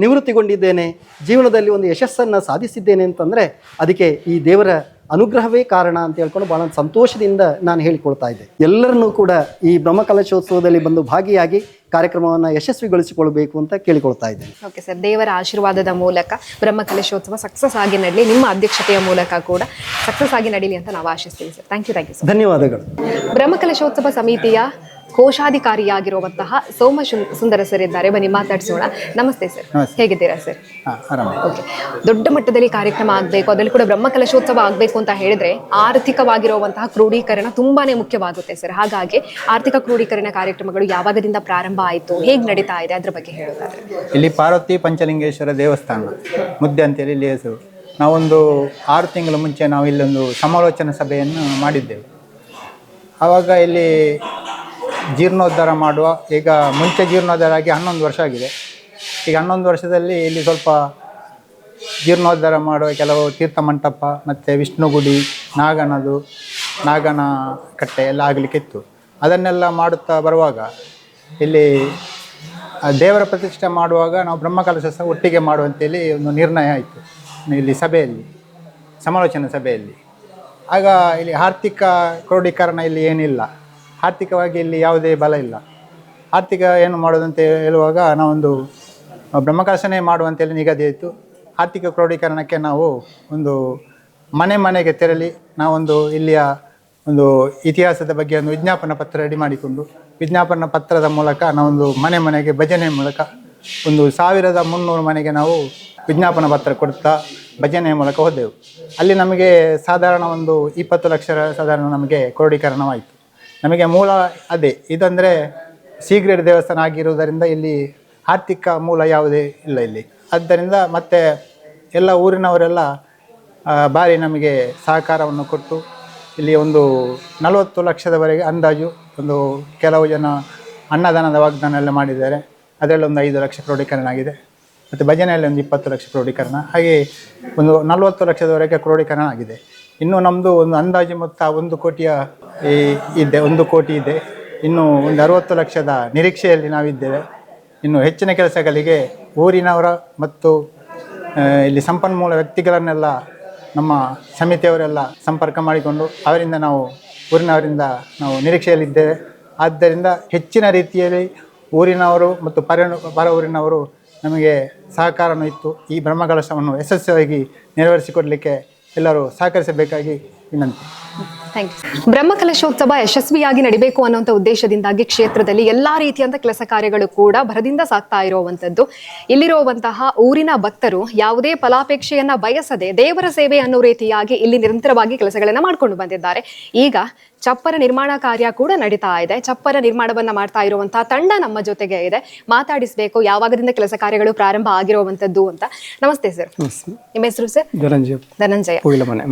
ನಿವೃತ್ತಿಗೊಂಡಿದ್ದೇನೆ. ಜೀವನದಲ್ಲಿ ಒಂದು ಯಶಸ್ಸನ್ನು ಸಾಧಿಸಿದ್ದೇನೆ ಅಂತಂದರೆ ಅದಕ್ಕೆ ಈ ದೇವರ ಅನುಗ್ರಹವೇ ಕಾರಣ ಅಂತ ಹೇಳ್ಕೊಂಡು ಭಾಳ ಸಂತೋಷದಿಂದ ನಾನು ಹೇಳಿಕೊಳ್ತಾ ಇದ್ದೆ. ಎಲ್ಲರನ್ನೂ ಕೂಡ ಈ ಬ್ರಹ್ಮಕಲಶೋತ್ಸವದಲ್ಲಿ ಬಂದು ಭಾಗಿಯಾಗಿ ಕಾರ್ಯಕ್ರಮವನ್ನು ಯಶಸ್ವಿಗೊಳಿಸಿಕೊಳ್ಬೇಕು ಅಂತ ಕೇಳಿಕೊಳ್ತಾ ಇದ್ದೇನೆ. ಓಕೆ ಸರ್, ದೇವರ ಆಶೀರ್ವಾದದ ಮೂಲಕ ಬ್ರಹ್ಮಕಲಶೋತ್ಸವ ಸಕ್ಸಸ್ ಆಗಿ ನಡೀಲಿ, ನಿಮ್ಮ ಅಧ್ಯಕ್ಷತೆಯ ಮೂಲಕ ಕೂಡ ಸಕ್ಸಸ್ ಆಗಿ ನಡೀಲಿ ಅಂತ ನಾವು ಆಶಿಸ್ತೀವಿ ಸರ್. Thank you sir. ಧನ್ಯವಾದಗಳು. ಬ್ರಹ್ಮಕಲಶೋತ್ಸವ ಸಮಿತಿಯ ಕೋಶಾಧಿಕಾರಿಯಾಗಿರುವಂತಹ ಸೋಮ ಸುಂದರ ಸರ್ ಇದ್ದಾರೆ, ಬನ್ನಿ ಮಾತಾಡಿಸೋಣ. ನಮಸ್ತೆ ಸರ್, ಹೇಗಿದ್ದೀರಾ ಸರ್? ಓಕೆ, ದೊಡ್ಡ ಮಟ್ಟದಲ್ಲಿ ಕಾರ್ಯಕ್ರಮ ಆಗಬೇಕು, ಅದರಲ್ಲಿ ಕೂಡ ಬ್ರಹ್ಮಕಲಶೋತ್ಸವ ಆಗಬೇಕು ಅಂತ ಹೇಳಿದ್ರೆ ಆರ್ಥಿಕವಾಗಿರುವಂತಹ ಕ್ರೋಢೀಕರಣ ತುಂಬಾನೇ ಮುಖ್ಯವಾಗುತ್ತೆ ಸರ್. ಹಾಗಾಗಿ ಆರ್ಥಿಕ ಕ್ರೋಢೀಕರಣ ಕಾರ್ಯಕ್ರಮಗಳು ಯಾವಾಗದಿಂದ ಪ್ರಾರಂಭ ಆಯಿತು, ಹೇಗೆ ನಡೀತಾ ಇದೆ ಅದ್ರ ಬಗ್ಗೆ ಹೇಳೋದಾದ್ರೆ? ಇಲ್ಲಿ ಪಾರ್ವತಿ ಪಂಚಲಿಂಗೇಶ್ವರ ದೇವಸ್ಥಾನ ಮುದ್ದೆ ಅಂತೇಳಿ ಇಲ್ಲಿ ಹೆಸರು. ನಾವೊಂದು 6 ತಿಂಗಳ ಮುಂಚೆ ನಾವು ಇಲ್ಲೊಂದು ಸಮಾಲೋಚನಾ ಸಭೆಯನ್ನು ಮಾಡಿದ್ದೆವು. ಆವಾಗ ಇಲ್ಲಿ ಜೀರ್ಣೋದ್ಧಾರ ಮಾಡುವ, ಈಗ ಮುಂಚೆ ಜೀರ್ಣೋದ್ಧಾರ ಆಗಿ 11 ವರ್ಷ ಆಗಿದೆ. ಈಗ 11 ವರ್ಷದಲ್ಲಿ ಇಲ್ಲಿ ಸ್ವಲ್ಪ ಜೀರ್ಣೋದ್ಧಾರ ಮಾಡುವ ಕೆಲವು ತೀರ್ಥ ಮಂಟಪ ಮತ್ತು ವಿಷ್ಣುಗುಡಿ, ನಾಗನ ಕಟ್ಟೆ ಎಲ್ಲ ಆಗಲಿಕ್ಕಿತ್ತು. ಅದನ್ನೆಲ್ಲ ಮಾಡುತ್ತಾ ಬರುವಾಗ ಇಲ್ಲಿ ದೇವರ ಪ್ರತಿಷ್ಠೆ ಮಾಡುವಾಗ ನಾವು ಬ್ರಹ್ಮಕಲಶ ಸಹ ಒಟ್ಟಿಗೆ ಮಾಡುವಂತೇಳಿ ಒಂದು ನಿರ್ಣಯ ಆಯಿತು ಇಲ್ಲಿ ಸಭೆಯಲ್ಲಿ, ಸಮಾಲೋಚನಾ ಸಭೆಯಲ್ಲಿ. ಆಗ ಇಲ್ಲಿ ಆರ್ಥಿಕ ಕ್ರೋಢೀಕರಣ ಇಲ್ಲಿ ಏನಿಲ್ಲ, ಆರ್ಥಿಕವಾಗಿ ಇಲ್ಲಿ ಯಾವುದೇ ಬಲ ಇಲ್ಲ. ಆರ್ಥಿಕ ಏನು ಮಾಡೋದಂತ ಹೇಳುವಾಗ ನಾವೊಂದು ಬ್ರಹ್ಮಕಲಶನೇ ಮಾಡುವಂತೇಳಿ ನಿಗದಿ ಆಯಿತು. ಆರ್ಥಿಕ ಕ್ರೋಢೀಕರಣಕ್ಕೆ ನಾವು ಒಂದು ಮನೆಗೆ ತೆರಳಿ ನಾವೊಂದು ಇಲ್ಲಿಯ ಒಂದು ಇತಿಹಾಸದ ಬಗ್ಗೆ ಒಂದು ವಿಜ್ಞಾಪನಾ ಪತ್ರ ರೆಡಿ ಮಾಡಿಕೊಂಡು ವಿಜ್ಞಾಪನಾ ಪತ್ರದ ಮೂಲಕ ನಾವೊಂದು ಮನೆಗೆ ಭಜನೆ ಮೂಲಕ ಒಂದು 1300 ಮನೆಗೆ ನಾವು ವಿಜ್ಞಾಪನಾ ಪತ್ರ ಕೊಡ್ತಾ ಭಜನೆಯ ಮೂಲಕ ಹೋದೆವು. ಅಲ್ಲಿ ನಮಗೆ ಸಾಧಾರಣ ಒಂದು 20 ಲಕ್ಷ ಸಾಧಾರಣ ನಮಗೆ ಕ್ರೋಢೀಕರಣವಾಯಿತು. ನಮಗೆ ಮೂಲ ಅದೇ ಇದಂದರೆ ಸಿ-ಗ್ರೇಡ್ ದೇವಸ್ಥಾನ ಆಗಿರುವುದರಿಂದ ಇಲ್ಲಿ ಆರ್ಥಿಕ ಮೂಲ ಯಾವುದೇ ಇಲ್ಲ ಇಲ್ಲಿ. ಆದ್ದರಿಂದ ಮತ್ತೆ ಎಲ್ಲ ಊರಿನವರೆಲ್ಲ ಭಾರಿ ನಮಗೆ ಸಹಕಾರವನ್ನು ಕೊಟ್ಟು ಇಲ್ಲಿ ಒಂದು 40 ಲಕ್ಷದವರೆಗೆ ಅಂದಾಜು ಒಂದು ಕೆಲವು ಜನ ಅನ್ನದಾನದ ವಾಗ್ದಾನ ಎಲ್ಲ ಮಾಡಿದ್ದಾರೆ. ಅದರಲ್ಲಿ ಒಂದು 5 ಲಕ್ಷ ಕ್ರೋಢೀಕರಣ ಆಗಿದೆ. ಮತ್ತು ಭಜನೆಯಲ್ಲಿ ಒಂದು 20 ಲಕ್ಷ ಕ್ರೋಢೀಕರಣ, ಹಾಗೆ ಒಂದು 40 ಲಕ್ಷದವರೆಗೆ ಕ್ರೋಢೀಕರಣ ಆಗಿದೆ. ಇನ್ನು ನಮ್ಮದು ಒಂದು ಅಂದಾಜು ಮೊತ್ತ 1 ಕೋಟಿಯ ಇದೆ, 1 ಕೋಟಿ ಇದೆ. ಇನ್ನು ಒಂದು 60 ಲಕ್ಷದ ನಿರೀಕ್ಷೆಯಲ್ಲಿ ನಾವಿದ್ದೇವೆ. ಇನ್ನು ಹೆಚ್ಚಿನ ಕೆಲಸಗಳಿಗೆ ಊರಿನವರ ಮತ್ತು ಇಲ್ಲಿ ಸಂಪನ್ಮೂಲ ವ್ಯಕ್ತಿಗಳನ್ನೆಲ್ಲ ನಮ್ಮ ಸಮಿತಿಯವರೆಲ್ಲ ಸಂಪರ್ಕ ಮಾಡಿಕೊಂಡು ಅವರಿಂದ ನಾವು ಊರಿನವರಿಂದ ನಾವು ನಿರೀಕ್ಷೆಯಲ್ಲಿದ್ದೇವೆ. ಆದ್ದರಿಂದ ಹೆಚ್ಚಿನ ರೀತಿಯಲ್ಲಿ ಊರಿನವರು ಮತ್ತು ಪರ ಊರಿನವರು ನಮಗೆ ಸಹಕಾರನೂ ಇತ್ತು. ಈ ಬ್ರಹ್ಮಕಲಶವನ್ನು ಯಶಸ್ವಿಯಾಗಿ ನೆರವೇರಿಸಿಕೊಡಲಿಕ್ಕೆ ಎಲ್ಲರೂ ಸಹಕರಿಸಬೇಕಾಗಿ ವಿನಂತಿ. Thank you. ಬ್ರಹ್ಮಕಲಶೋತ್ಸವ ಯಶಸ್ವಿಯಾಗಿ ನಡಿಬೇಕು ಅನ್ನುವಂಥ ಉದ್ದೇಶದಿಂದಾಗಿ ಕ್ಷೇತ್ರದಲ್ಲಿ ಎಲ್ಲಾ ರೀತಿಯಂತ ಕೆಲಸ ಕಾರ್ಯಗಳು ಕೂಡ ಭರದಿಂದ ಸಾಗ್ತಾ ಇರುವಂತದ್ದು. ಇಲ್ಲಿರುವಂತಹ ಊರಿನ ಭಕ್ತರು ಯಾವುದೇ ಫಲಾಪೇಕ್ಷೆಯನ್ನ ಬಯಸದೆ ದೇವರ ಸೇವೆ ಅನ್ನೋ ರೀತಿಯಾಗಿ ಇಲ್ಲಿ ನಿರಂತರವಾಗಿ ಕೆಲಸಗಳನ್ನ ಮಾಡ್ಕೊಂಡು ಬಂದಿದ್ದಾರೆ. ಈಗ ಚಪ್ಪರ ನಿರ್ಮಾಣ ಕಾರ್ಯ ಕೂಡ ನಡೀತಾ ಇದೆ. ಚಪ್ಪರ ನಿರ್ಮಾಣವನ್ನ ಮಾಡ್ತಾ ಇರುವಂತಹ ತಂಡ ನಮ್ಮ ಜೊತೆಗೆ ಇದೆ, ಮಾತಾಡಿಸ್ಬೇಕು ಯಾವಾಗದಿಂದ ಕೆಲಸ ಕಾರ್ಯಗಳು ಪ್ರಾರಂಭ ಆಗಿರುವಂತದ್ದು ಅಂತ. ನಮಸ್ತೆ ಸರ್, ನಿಮ್ಮ ಹೆಸರು ಸರ್? ಧನಂಜಯ.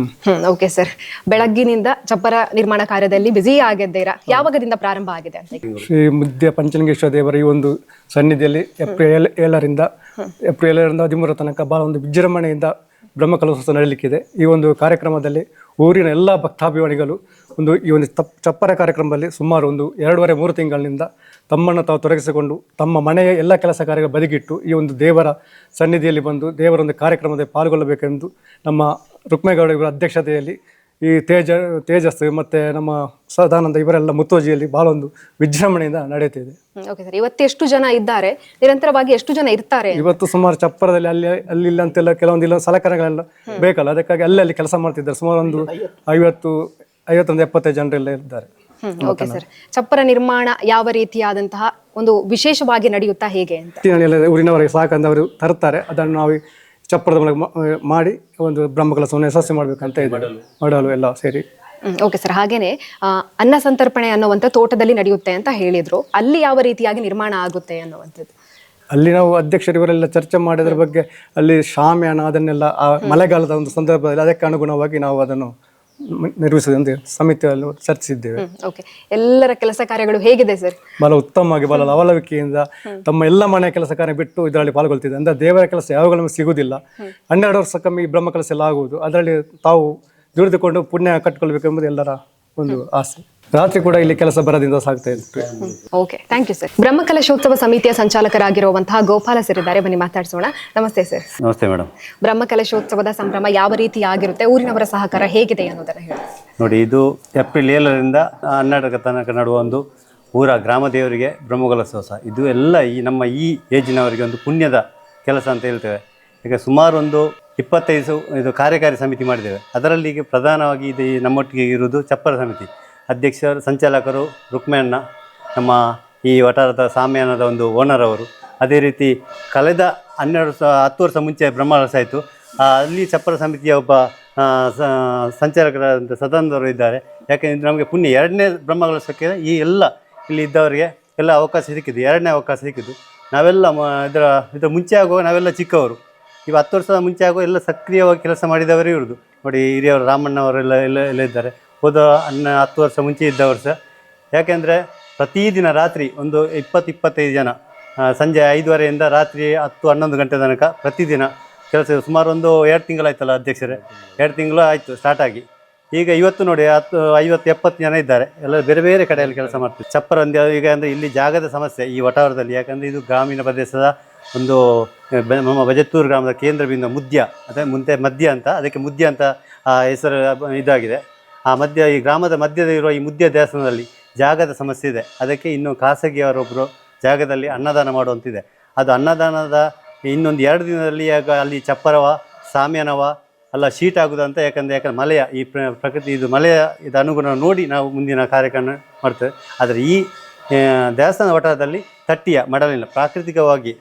ಓಕೆ ಸರ್, ಬೆಳಗ್ಗಿನಿಂದ ಚಪ್ಪರ ನಿರ್ಮಾಣ ಕಾರ್ಯದಲ್ಲಿ ಬ್ಯುಸಿ ಆಗಿದ್ದೀರಾ, ಯಾವಾಗದಿಂದ ಪ್ರಾರಂಭ ಆಗಿದೆ ಅಂತ? ಶ್ರೀ ಮುದ್ದೆ ಪಂಚಲಿಂಗೇಶ್ವರ ದೇವರ ಈ ಒಂದು ಸನ್ನಿಧಿಯಲ್ಲಿ ಏಪ್ರಿಲ್ 7ರಿಂದ 13 ತನಕ ಬಹಳ ಒಂದು ವಿಜೃಂಭಣೆಯಿಂದ ಬ್ರಹ್ಮಕಲಶೋತ್ಸವ ನಡೀಲಿಕ್ಕಿದೆ. ಈ ಒಂದು ಕಾರ್ಯಕ್ರಮದಲ್ಲಿ ಊರಿನ ಎಲ್ಲ ಭಕ್ತಾಭಿಮಾನಿಗಳು ಈ ಒಂದು ಚಪ್ಪರ ಕಾರ್ಯಕ್ರಮದಲ್ಲಿ ಸುಮಾರು ಒಂದು 2.5-3 ತಿಂಗಳಿನಿಂದ ತಮ್ಮನ್ನು ತಾವು ತೊಡಗಿಸಿಕೊಂಡು ತಮ್ಮ ಮನೆಯ ಎಲ್ಲ ಕೆಲಸ ಕಾರ್ಯಗಳು ಬದಿಗಿಟ್ಟು ಈ ಒಂದು ದೇವರ ಸನ್ನಿಧಿಯಲ್ಲಿ ಬಂದು ದೇವರ ಒಂದು ಕಾರ್ಯಕ್ರಮದಲ್ಲಿ ಪಾಲ್ಗೊಳ್ಳಬೇಕೆಂದು ನಮ್ಮ ರುಕ್ಮೇಗೌಡ ಇವರ ಅಧ್ಯಕ್ಷತೆಯಲ್ಲಿ ಈ ತೇಜಸ್ ಮತ್ತು ನಮ್ಮ ಸದಾನಂದ ಇವರೆಲ್ಲ ಮುತ್ತುವರ್ಜಿಯಲ್ಲಿ ಭಾಳ ಒಂದು ವಿಜೃಂಭಣೆಯಿಂದ ನಡೆಯುತ್ತಿದೆ. ಓಕೆ ಸರ್, ಇವತ್ತು ಎಷ್ಟು ಜನ ಇದ್ದಾರೆ, ನಿರಂತರವಾಗಿ ಎಷ್ಟು ಜನ ಇರ್ತಾರೆ? ಇವತ್ತು ಸುಮಾರು ಚಪ್ಪರದಲ್ಲಿ ಅಲ್ಲಿ ಇಲ್ಲ ಅಂತೆಲ್ಲ ಕೆಲವೊಂದಿಲ್ಲ ಸಲಕರಣೆಗಳೆಲ್ಲ ಬೇಕಲ್ಲ, ಅದಕ್ಕಾಗಿ ಅಲ್ಲಿ ಕೆಲಸ ಮಾಡ್ತಿದ್ದಾರೆ. ಸುಮಾರು ಒಂದು 50-75 ಜನರೆಲ್ಲ ಇದ್ದಾರೆ. ಓಕೆ ಸರ್, ಚಪ್ಪರ ನಿರ್ಮಾಣ ಯಾವ ರೀತಿಯಾದಂತಹ ಒಂದು ವಿಶೇಷವಾಗಿ ನಡೆಯುತ್ತಾ ಹೇಗೆ ಅಂತ? ಊರಿನವರಿಗೆ ಸಾಕಂದು ಅವರು ತರ್ತಾರೆ, ಅದನ್ನು ನಾವು ಚಪ್ಪರದ ಮೂಲಕ ಮಾಡಿ ಒಂದು ಬ್ರಹ್ಮಕಲಶವನ್ನು ಯಶಸ್ವಿ ಮಾಡಬೇಕಂತ ಇದ್ದಾರೆ, ಮಾಡಲು ಎಲ್ಲ ಸೇರಿ. ಓಕೆ ಸರ್, ಹಾಗೇನೆ ಅನ್ನ ಸಂತರ್ಪಣೆ ಅನ್ನುವಂಥ ತೋಟದಲ್ಲಿ ನಡೆಯುತ್ತೆ ಅಂತ ಹೇಳಿದ್ರು, ಅಲ್ಲಿ ಯಾವ ರೀತಿಯಾಗಿ ನಿರ್ಮಾಣ ಆಗುತ್ತೆ ಅನ್ನುವಂಥದ್ದು? ಅಲ್ಲಿ ನಾವು ಅಧ್ಯಕ್ಷರು ಇವರೆಲ್ಲ ಚರ್ಚೆ ಮಾಡಿದ್ರ ಬಗ್ಗೆ ಅಲ್ಲಿ ಶಾಮಿಯಾನ ಅದನ್ನೆಲ್ಲ ಆ ಮಳೆಗಾಲದ ಒಂದು ಸಂದರ್ಭದಲ್ಲಿ ಅದಕ್ಕೆ ಅನುಗುಣವಾಗಿ ನಾವು ಅದನ್ನು ನಿರ್ವಹಿಸುವುದಂತೆ ಸಮಿತಿಯಲ್ಲಿ ಚರ್ಚಿಸಿದ್ದೇವೆ. ಓಕೆ, ಎಲ್ಲರ ಕೆಲಸ ಕಾರ್ಯಗಳು ಹೇಗಿದೆ ಸರ್? ಬಹಳ ಉತ್ತಮವಾಗಿ ಬಹಳ ಲವಲವಿಕೆಯಿಂದ ತಮ್ಮ ಎಲ್ಲ ಮನೆಯ ಕೆಲಸ ಕಾರ್ಯ ಬಿಟ್ಟು ಇದರಲ್ಲಿ ಪಾಲ್ಗೊಳ್ತಿದೆ. ಅಂದ್ರೆ ದೇವರ ಕೆಲಸ ಯಾವಾಗಲೂ ನಮಗೆ ಸಿಗುವುದಿಲ್ಲ. 12 ವರ್ಷಕ್ಕೊಮ್ಮೆ ಈ ಬ್ರಹ್ಮ ಕೆಲಸ ಎಲ್ಲ ಆಗುವುದು, ಅದರಲ್ಲಿ ತಾವು ದುಡಿದುಕೊಂಡು ಪುಣ್ಯ ಕಟ್ಟಿಕೊಳ್ಬೇಕೆಂಬುದು ಎಲ್ಲರ ಒಂದು ಆಸೆ. ರಾತ್ರಿ ಕೂಡ ಇಲ್ಲಿ ಕೆಲಸ ಬರದಿಂದ ಸಾಗ್ತಾ ಇತ್ತು. Okay, thank you sir. ಬ್ರಹ್ಮಕಲಶೋತ್ಸವ ಸಮಿತಿಯ ಸಂಚಾಲಕರಾಗಿರುವಂತಹ ಗೋಪಾಲ ಸರ್ ಇದ್ದಾರೆ, ಬನ್ನಿ ಮಾತಾಡ್ಸೋಣ. ನಮಸ್ತೆ ಸರ್. ನಮಸ್ತೆ ಮೇಡಮ್. ಬ್ರಹ್ಮಕಲಶೋತ್ಸವದ ಸಂಭ್ರಮ ಯಾವ ರೀತಿ ಆಗಿರುತ್ತೆ, ಊರಿನವರ ಸಹಕಾರ ಹೇಗಿದೆ ಅನ್ನೋದನ್ನ ಹೇಳಿ. ನೋಡಿ, ಇದು ಏಪ್ರಿಲ್ 7ರಿಂದ 12 ತನಕ ನಡುವ ಒಂದು ಊರ ಗ್ರಾಮ ದೇವರಿಗೆ ಬ್ರಹ್ಮಕಲಶೋತ್ಸವ. ಇದು ಎಲ್ಲ ನಮ್ಮ ಈ ಏಜಿನವರಿಗೆ ಒಂದು ಪುಣ್ಯದ ಕೆಲಸ ಅಂತ ಹೇಳ್ತೇವೆ. ಈಗ ಸುಮಾರು ಒಂದು 25 ಇದು ಕಾರ್ಯಕಾರಿ ಸಮಿತಿ ಮಾಡಿದ್ದೇವೆ. ಅದರಲ್ಲಿ ಈಗ ಪ್ರಧಾನವಾಗಿ ಇದು ನಮ್ಮೊಟ್ಟಿಗೆ ಇರುವುದು ಚಪ್ಪರ ಸಮಿತಿ ಅಧ್ಯಕ್ಷರು, ಸಂಚಾಲಕರು ರುಕ್ಮಣ್ಣ, ನಮ್ಮ ಈ ವಠಾರದ ಸಾಮ್ಯಾನದ ಒಂದು ಓನರ್ ಅವರು. ಅದೇ ರೀತಿ ಕಳೆದ 10 ವರ್ಷ ಮುಂಚೆ ಬ್ರಹ್ಮಕಲಶ ಆಯಿತು, ಅಲ್ಲಿ ಚಪ್ಪರ ಸಮಿತಿಯ ಒಬ್ಬ ಸಂಚಾಲಕರಾದಂಥ ಸದಾನಂದವರು ಇದ್ದಾರೆ. ಯಾಕೆಂದರೆ ನಮಗೆ ಪುಣ್ಯ 2ನೇ ಬ್ರಹ್ಮಕಲಶಕ್ಕೆ ಈ ಎಲ್ಲ ಇಲ್ಲಿ ಇದ್ದವರಿಗೆ ಎಲ್ಲ ಅವಕಾಶ ಸಿಕ್ಕಿದ್ದು, 2ನೇ ಅವಕಾಶ ಸಿಕ್ಕಿದ್ದು. ನಾವೆಲ್ಲ ಇದರ ಮುಂಚೆ ಆಗುವಾಗ ನಾವೆಲ್ಲ ಚಿಕ್ಕವರು, ಇವು 10 ವರ್ಷದ ಮುಂಚೆ ಆಗುವ ಎಲ್ಲ ಸಕ್ರಿಯವಾಗಿ ಕೆಲಸ ಮಾಡಿದವರೇ ಇರೋದು. ನೋಡಿ, ಹಿರಿಯವರು ರಾಮಣ್ಣವರೆಲ್ಲ ಎಲ್ಲ ಇದ್ದಾರೆ. ಹೋದ 10 ವರ್ಷ ಮುಂಚೆ ಇದ್ದ ವರ್ಷ. ಯಾಕೆಂದರೆ ಪ್ರತಿದಿನ ರಾತ್ರಿ ಒಂದು 20-25 ಜನ ಸಂಜೆ 5:30ಯಿಂದ ರಾತ್ರಿ 10-11 ಗಂಟೆ ತನಕ ಪ್ರತಿದಿನ ಕೆಲಸ. ಸುಮಾರು ಒಂದು 2 ತಿಂಗಳಾಯ್ತಲ್ಲ ಅಧ್ಯಕ್ಷರೇ, 2 ತಿಂಗಳು ಆಯಿತು ಸ್ಟಾರ್ಟ್ ಆಗಿ. ಈಗ ಇವತ್ತು ನೋಡಿ 50-70 ಜನ ಇದ್ದಾರೆ, ಎಲ್ಲ ಬೇರೆ ಬೇರೆ ಕಡೆಯಲ್ಲಿ ಕೆಲಸ ಮಾಡ್ತೀವಿ. ಚಪ್ಪರ ಈಗ ಅಂದರೆ ಇಲ್ಲಿ ಜಾಗದ ಸಮಸ್ಯೆ ಈ ವಠಾರದಲ್ಲಿ. ಯಾಕಂದರೆ ಇದು ಗ್ರಾಮೀಣ ಪ್ರದೇಶದ ಒಂದು ನಮ್ಮ ಬಜತ್ತೂರು ಗ್ರಾಮದ ಕೇಂದ್ರ ಬಿಂದು ಮುದ್ಯ, ಅದೇ ಮಧ್ಯ ಅಂತ, ಅದಕ್ಕೆ ಮುದ್ಯ ಅಂತ ಹೆಸರು ಇದಾಗಿದೆ. ಆ ಮಧ್ಯ, ಈ ಗ್ರಾಮದ ಮಧ್ಯದಲ್ಲಿರುವ ಈ ಮುದ್ಯ ದೇವಸ್ಥಾನದಲ್ಲಿ ಜಾಗದ ಸಮಸ್ಯೆ ಇದೆ. ಅದಕ್ಕೆ ಇನ್ನು ಖಾಸಗಿಯವರೊಬ್ಬರು ಜಾಗದಲ್ಲಿ ಅನ್ನದಾನ ಮಾಡುವಂತಿದೆ. ಅದು ಅನ್ನದಾನದ ಇನ್ನೊಂದು 2 ದಿನದಲ್ಲಿ ಆಗ ಅಲ್ಲಿ ಚಪ್ಪರವ ಸಾಮ್ಯಾನವ ಅಲ್ಲ ಶೀಟ್ ಆಗುವುದಂತ. ಯಾಕಂದರೆ ಮಳೆಯ ಈ ಪ್ರಕೃತಿ ಇದು ಮಳೆಯ ಇದು ಅನುಗುಣ ನೋಡಿ ನಾವು ಮುಂದಿನ ಕಾರ್ಯಕ್ರಮ ಮಾಡ್ತೇವೆ. ಆದರೆ ಈ ದೇವಸ್ಥಾನ ವಠಾರದಲ್ಲಿ ತಟ್ಟಿಯ ಮಡಲಿನ ಪ್ರಾಕೃತಿಕವಾಗಿ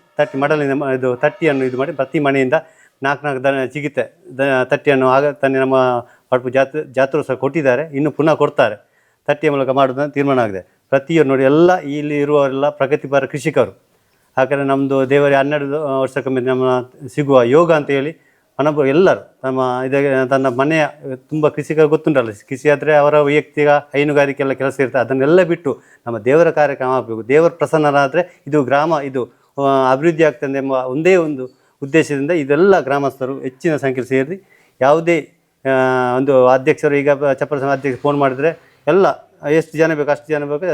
ಮಡಲಿನ ಇದು ತಟ್ಟಿಯನ್ನು ಇದು ಮಾಡಿ ಪ್ರತಿ ಮನೆಯಿಂದ 4 ದನ ಸಿಗುತ್ತೆ ತಟ್ಟಿಯನ್ನು. ಆಗ ತಾನೇ ನಮ್ಮ ಪಡುಪು ಜಾತ್ರೋತ್ಸವ ಕೊಟ್ಟಿದ್ದಾರೆ, ಇನ್ನು ಪುನಃ ಕೊಡ್ತಾರೆ. ತಟ್ಟಿಯ ಮೂಲಕ ಮಾಡೋದನ್ನು ತೀರ್ಮಾನ ಆಗಿದೆ. ಪ್ರತಿಯೊಂದು ನೋಡಿ ಎಲ್ಲ ಇಲ್ಲಿ ಇರುವವರೆಲ್ಲ ಪ್ರಗತಿಪರ ಕೃಷಿಕರು. ಯಾಕಂದರೆ ನಮ್ಮದು ದೇವರಿಗೆ 12 ವರ್ಷಕ್ಕೊಮ್ಮೆ ನಮ್ಮ ಸಿಗುವ ಯೋಗ ಅಂತ ಹೇಳಿ ಎಲ್ಲರೂ ತನ್ನ ಮನೆಯ ತುಂಬ ಕೃಷಿಕರು ಗೊತ್ತುಂಟಲ್ಲ, ಕೃಷಿ ಆದರೆ ಅವರ ವೈಯಕ್ತಿಕ ಹೈನುಗಾರಿಕೆ ಎಲ್ಲ ಕೆಲಸ ಇರ್ತದೆ. ಅದನ್ನೆಲ್ಲ ಬಿಟ್ಟು ನಮ್ಮ ದೇವರ ಕಾರ್ಯಕ್ರಮ ಆಗಬೇಕು, ದೇವರ ಪ್ರಸನ್ನರಾದರೆ ಇದು ಗ್ರಾಮ ಇದು ಅಭಿವೃದ್ಧಿ ಆಗ್ತದೆ ಎಂಬ ಒಂದೇ ಒಂದು ಉದ್ದೇಶದಿಂದ ಇದೆಲ್ಲ ಗ್ರಾಮಸ್ಥರು ಹೆಚ್ಚಿನ ಸಂಖ್ಯೆಯಲ್ಲಿ ಸೇರಿ ಯಾವುದೇ ಒಂದು ಅಧ್ಯಕ್ಷರು ಈಗ ಚಪ್ಪರ ಸಮಿತಿ ಅಧ್ಯಕ್ಷರು ಫೋನ್ ಮಾಡಿದರೆ ಎಲ್ಲ ಎಷ್ಟು ಜನ ಬೇಕು ಅಷ್ಟು ಜನ ಬೇಕು,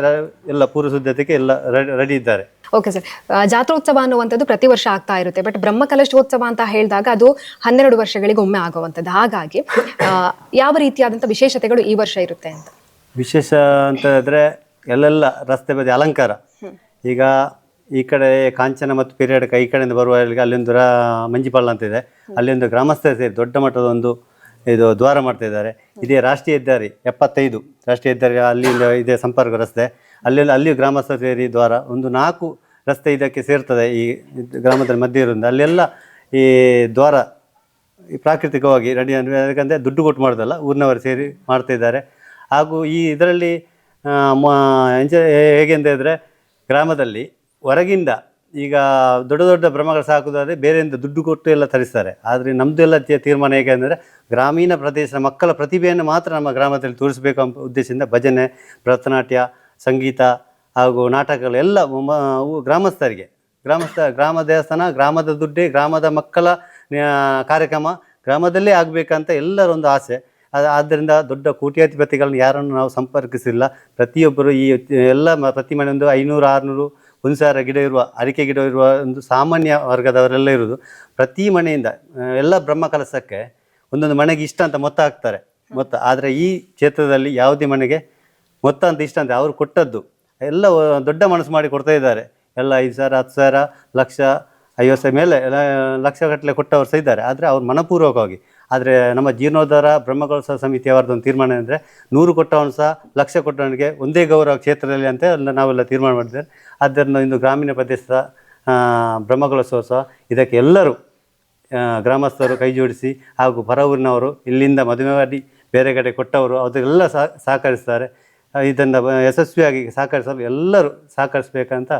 ಎಲ್ಲ ಪೂರ್ವ ಸಿದ್ಧತೆಗೆ ಎಲ್ಲ ರೆಡಿ ಇದ್ದಾರೆ. ಓಕೆ ಸರ್, ಜಾತ್ರೋತ್ಸವ ಅನ್ನುವಂಥದ್ದು ಪ್ರತಿ ವರ್ಷ ಆಗ್ತಾ ಇರುತ್ತೆ. ಬಟ್ ಬ್ರಹ್ಮಕಲಶೋತ್ಸವ ಅಂತ ಹೇಳಿದಾಗ ಅದು 12 ವರ್ಷಗಳಿಗೆ ಒಮ್ಮೆ ಆಗುವಂಥದ್ದು. ಹಾಗಾಗಿ ಯಾವ ರೀತಿಯಾದಂಥ ವಿಶೇಷತೆಗಳು ಈ ವರ್ಷ ಇರುತ್ತೆ ಅಂತ? ವಿಶೇಷ ಅಂತ ಹೇಳಿದ್ರೆ ಎಲ್ಲೆಲ್ಲ ರಸ್ತೆ ಬದಿ ಅಲಂಕಾರ. ಈಗ ಈ ಕಡೆ ಕಾಂಚನ ಮತ್ತು ಪೆರಿಯಾಡಕ ಈ ಕಡೆಯಿಂದ ಬರುವವರಿಗೆ ಅಲ್ಲೊಂದು ಮಂಜಿಪಾಳ ಅಂತ ಇದೆ, ಅಲ್ಲೊಂದು ಗ್ರಾಮಸ್ಥರು ಸೇರಿ ದೊಡ್ಡ ಮಟ್ಟದ ಒಂದು ಇದು ದ್ವಾರ ಮಾಡ್ತಾ ಇದ್ದಾರೆ. ಇದೇ ರಾಷ್ಟ್ರೀಯ ಹೆದ್ದಾರಿ 75 ರಾಷ್ಟ್ರೀಯ ಹೆದ್ದಾರಿ ಅಲ್ಲಿಂದ ಇದೆ ಸಂಪರ್ಕ ರಸ್ತೆ, ಅಲ್ಲಿ ಗ್ರಾಮಸ್ಥರು ಸೇರಿ ದ್ವಾರ ಒಂದು 4 ರಸ್ತೆ ಇದಕ್ಕೆ ಸೇರ್ತದೆ. ಈ ಗ್ರಾಮದ ಮಧ್ಯೆ ಇರೋದ್ರಿಂದ ಅಲ್ಲೆಲ್ಲ ಈ ದ್ವಾರ ಪ್ರಾಕೃತಿಕವಾಗಿ ರೆಡಿ. ಯಾಕಂದರೆ ದುಡ್ಡು ಕೊಟ್ಟು ಮಾಡೋದಲ್ಲ, ಊರಿನವರು ಸೇರಿ ಮಾಡ್ತಾ ಇದ್ದಾರೆ. ಹಾಗೂ ಈ ಇದರಲ್ಲಿ ಹೇಗೆ ಅಂತ ಹೇಳಿದ್ರೆ ಗ್ರಾಮದಲ್ಲಿ ಹೊರಗಿಂದ ಈಗ ದೊಡ್ಡ ದೊಡ್ಡ ಬ್ರಹ್ಮಗಳು ಸಾಕುವುದಾದರೆ ಬೇರೆಯಿಂದ ದುಡ್ಡು ಕೊಟ್ಟು ಎಲ್ಲ ತರಿಸ್ತಾರೆ. ಆದರೆ ನಮ್ಮದೆಲ್ಲ ತೀರ್ಮಾನ ಹೇಗೆ ಅಂದರೆ ಗ್ರಾಮೀಣ ಪ್ರದೇಶದ ಮಕ್ಕಳ ಪ್ರತಿಭೆಯನ್ನು ಮಾತ್ರ ನಮ್ಮ ಗ್ರಾಮದಲ್ಲಿ ತೋರಿಸಬೇಕು ಎಂಬ ಉದ್ದೇಶದಿಂದ ಭಜನೆ, ಭರತನಾಟ್ಯ, ಸಂಗೀತ ಹಾಗೂ ನಾಟಕಗಳು ಎಲ್ಲ ಗ್ರಾಮಸ್ಥರಿಗೆ ಗ್ರಾಮ ದೇವಸ್ಥಾನ, ಗ್ರಾಮದ ದುಡ್ಡೇ, ಗ್ರಾಮದ ಮಕ್ಕಳ ಕಾರ್ಯಕ್ರಮ ಗ್ರಾಮದಲ್ಲೇ ಆಗಬೇಕಂತ ಎಲ್ಲರೊಂದು ಆಸೆ. ಆದ್ದರಿಂದ ದೊಡ್ಡ ಕೋಟ್ಯಾಧಿಪತಿಗಳನ್ನ ಯಾರನ್ನು ನಾವು ಸಂಪರ್ಕಿಸಿಲ್ಲ. ಪ್ರತಿಯೊಬ್ಬರು ಈ ಎಲ್ಲ ಪ್ರತಿ ಮನೆ ಒಂದು 500-600 1,000 ಗಿಡ ಇರುವ ಅಡಿಕೆ ಗಿಡ ಇರುವ ಒಂದು ಸಾಮಾನ್ಯ ವರ್ಗದವರೆಲ್ಲ ಇರುವುದು. ಪ್ರತಿ ಮನೆಯಿಂದ ಎಲ್ಲ ಬ್ರಹ್ಮಕಲಶಕ್ಕೆ ಒಂದೊಂದು ಮನೆಗೆ ಇಷ್ಟ ಅಂತ ಮೊತ್ತ ಹಾಕ್ತಾರೆ. ಮೊತ್ತ. ಆದರೆ ಈ ಕ್ಷೇತ್ರದಲ್ಲಿ ಯಾವುದೇ ಮನೆಗೆ ಮೊತ್ತ ಅಂತ ಇಷ್ಟ ಅಂತ ಅವರು ಕೊಟ್ಟದ್ದು ಎಲ್ಲ ದೊಡ್ಡ ಮನಸ್ಸು ಮಾಡಿ ಕೊಡ್ತಾ ಇದ್ದಾರೆ. ಎಲ್ಲ 5,000, 10,000, ಲಕ್ಷ, 50,000 ಮೇಲೆ ಲಕ್ಷಗಟ್ಟಲೆ ಕೊಟ್ಟವರು ಸಹ ಇದ್ದಾರೆ. ಆದರೆ ಅವ್ರು ಮನಪೂರ್ವಕವಾಗಿ. ಆದರೆ ನಮ್ಮ ಜೀರ್ಣೋದ್ಧಾರ ಬ್ರಹ್ಮಕಲಶ ಸಮಿತಿಯವರದ್ದು ಒಂದು ತೀರ್ಮಾನ ಅಂದರೆ 100 ಕೊಟ್ಟವನು ಸಹ ಲಕ್ಷ ಕೊಟ್ಟವನಿಗೆ ಒಂದೇ ಗೌರವ ಕ್ಷೇತ್ರದಲ್ಲಿ ಅಂತ ನಾವೆಲ್ಲ ತೀರ್ಮಾನ ಮಾಡಿದ್ದೇವೆ. ಆದ್ದರಿಂದ ಇಂದು ಗ್ರಾಮೀಣ ಪ್ರದೇಶದ ಬ್ರಹ್ಮಕಲಶೋತ್ಸವ ಇದಕ್ಕೆ ಎಲ್ಲರೂ ಗ್ರಾಮಸ್ಥರು ಕೈ ಜೋಡಿಸಿ ಹಾಗೂ ಹೊರ ಊರಿನವರು ಇಲ್ಲಿಂದ ಮದುವೆ ಮಾಡಿ ಬೇರೆ ಕಡೆ ಕೊಟ್ಟವರು ಅದೆಲ್ಲ ಸಹಕರಿಸ್ತಾರೆ. ಇದನ್ನು ಯಶಸ್ವಿಯಾಗಿ ಸಹಕರಿಸಲು ಎಲ್ಲರೂ ಸಹಕರಿಸಬೇಕಂತ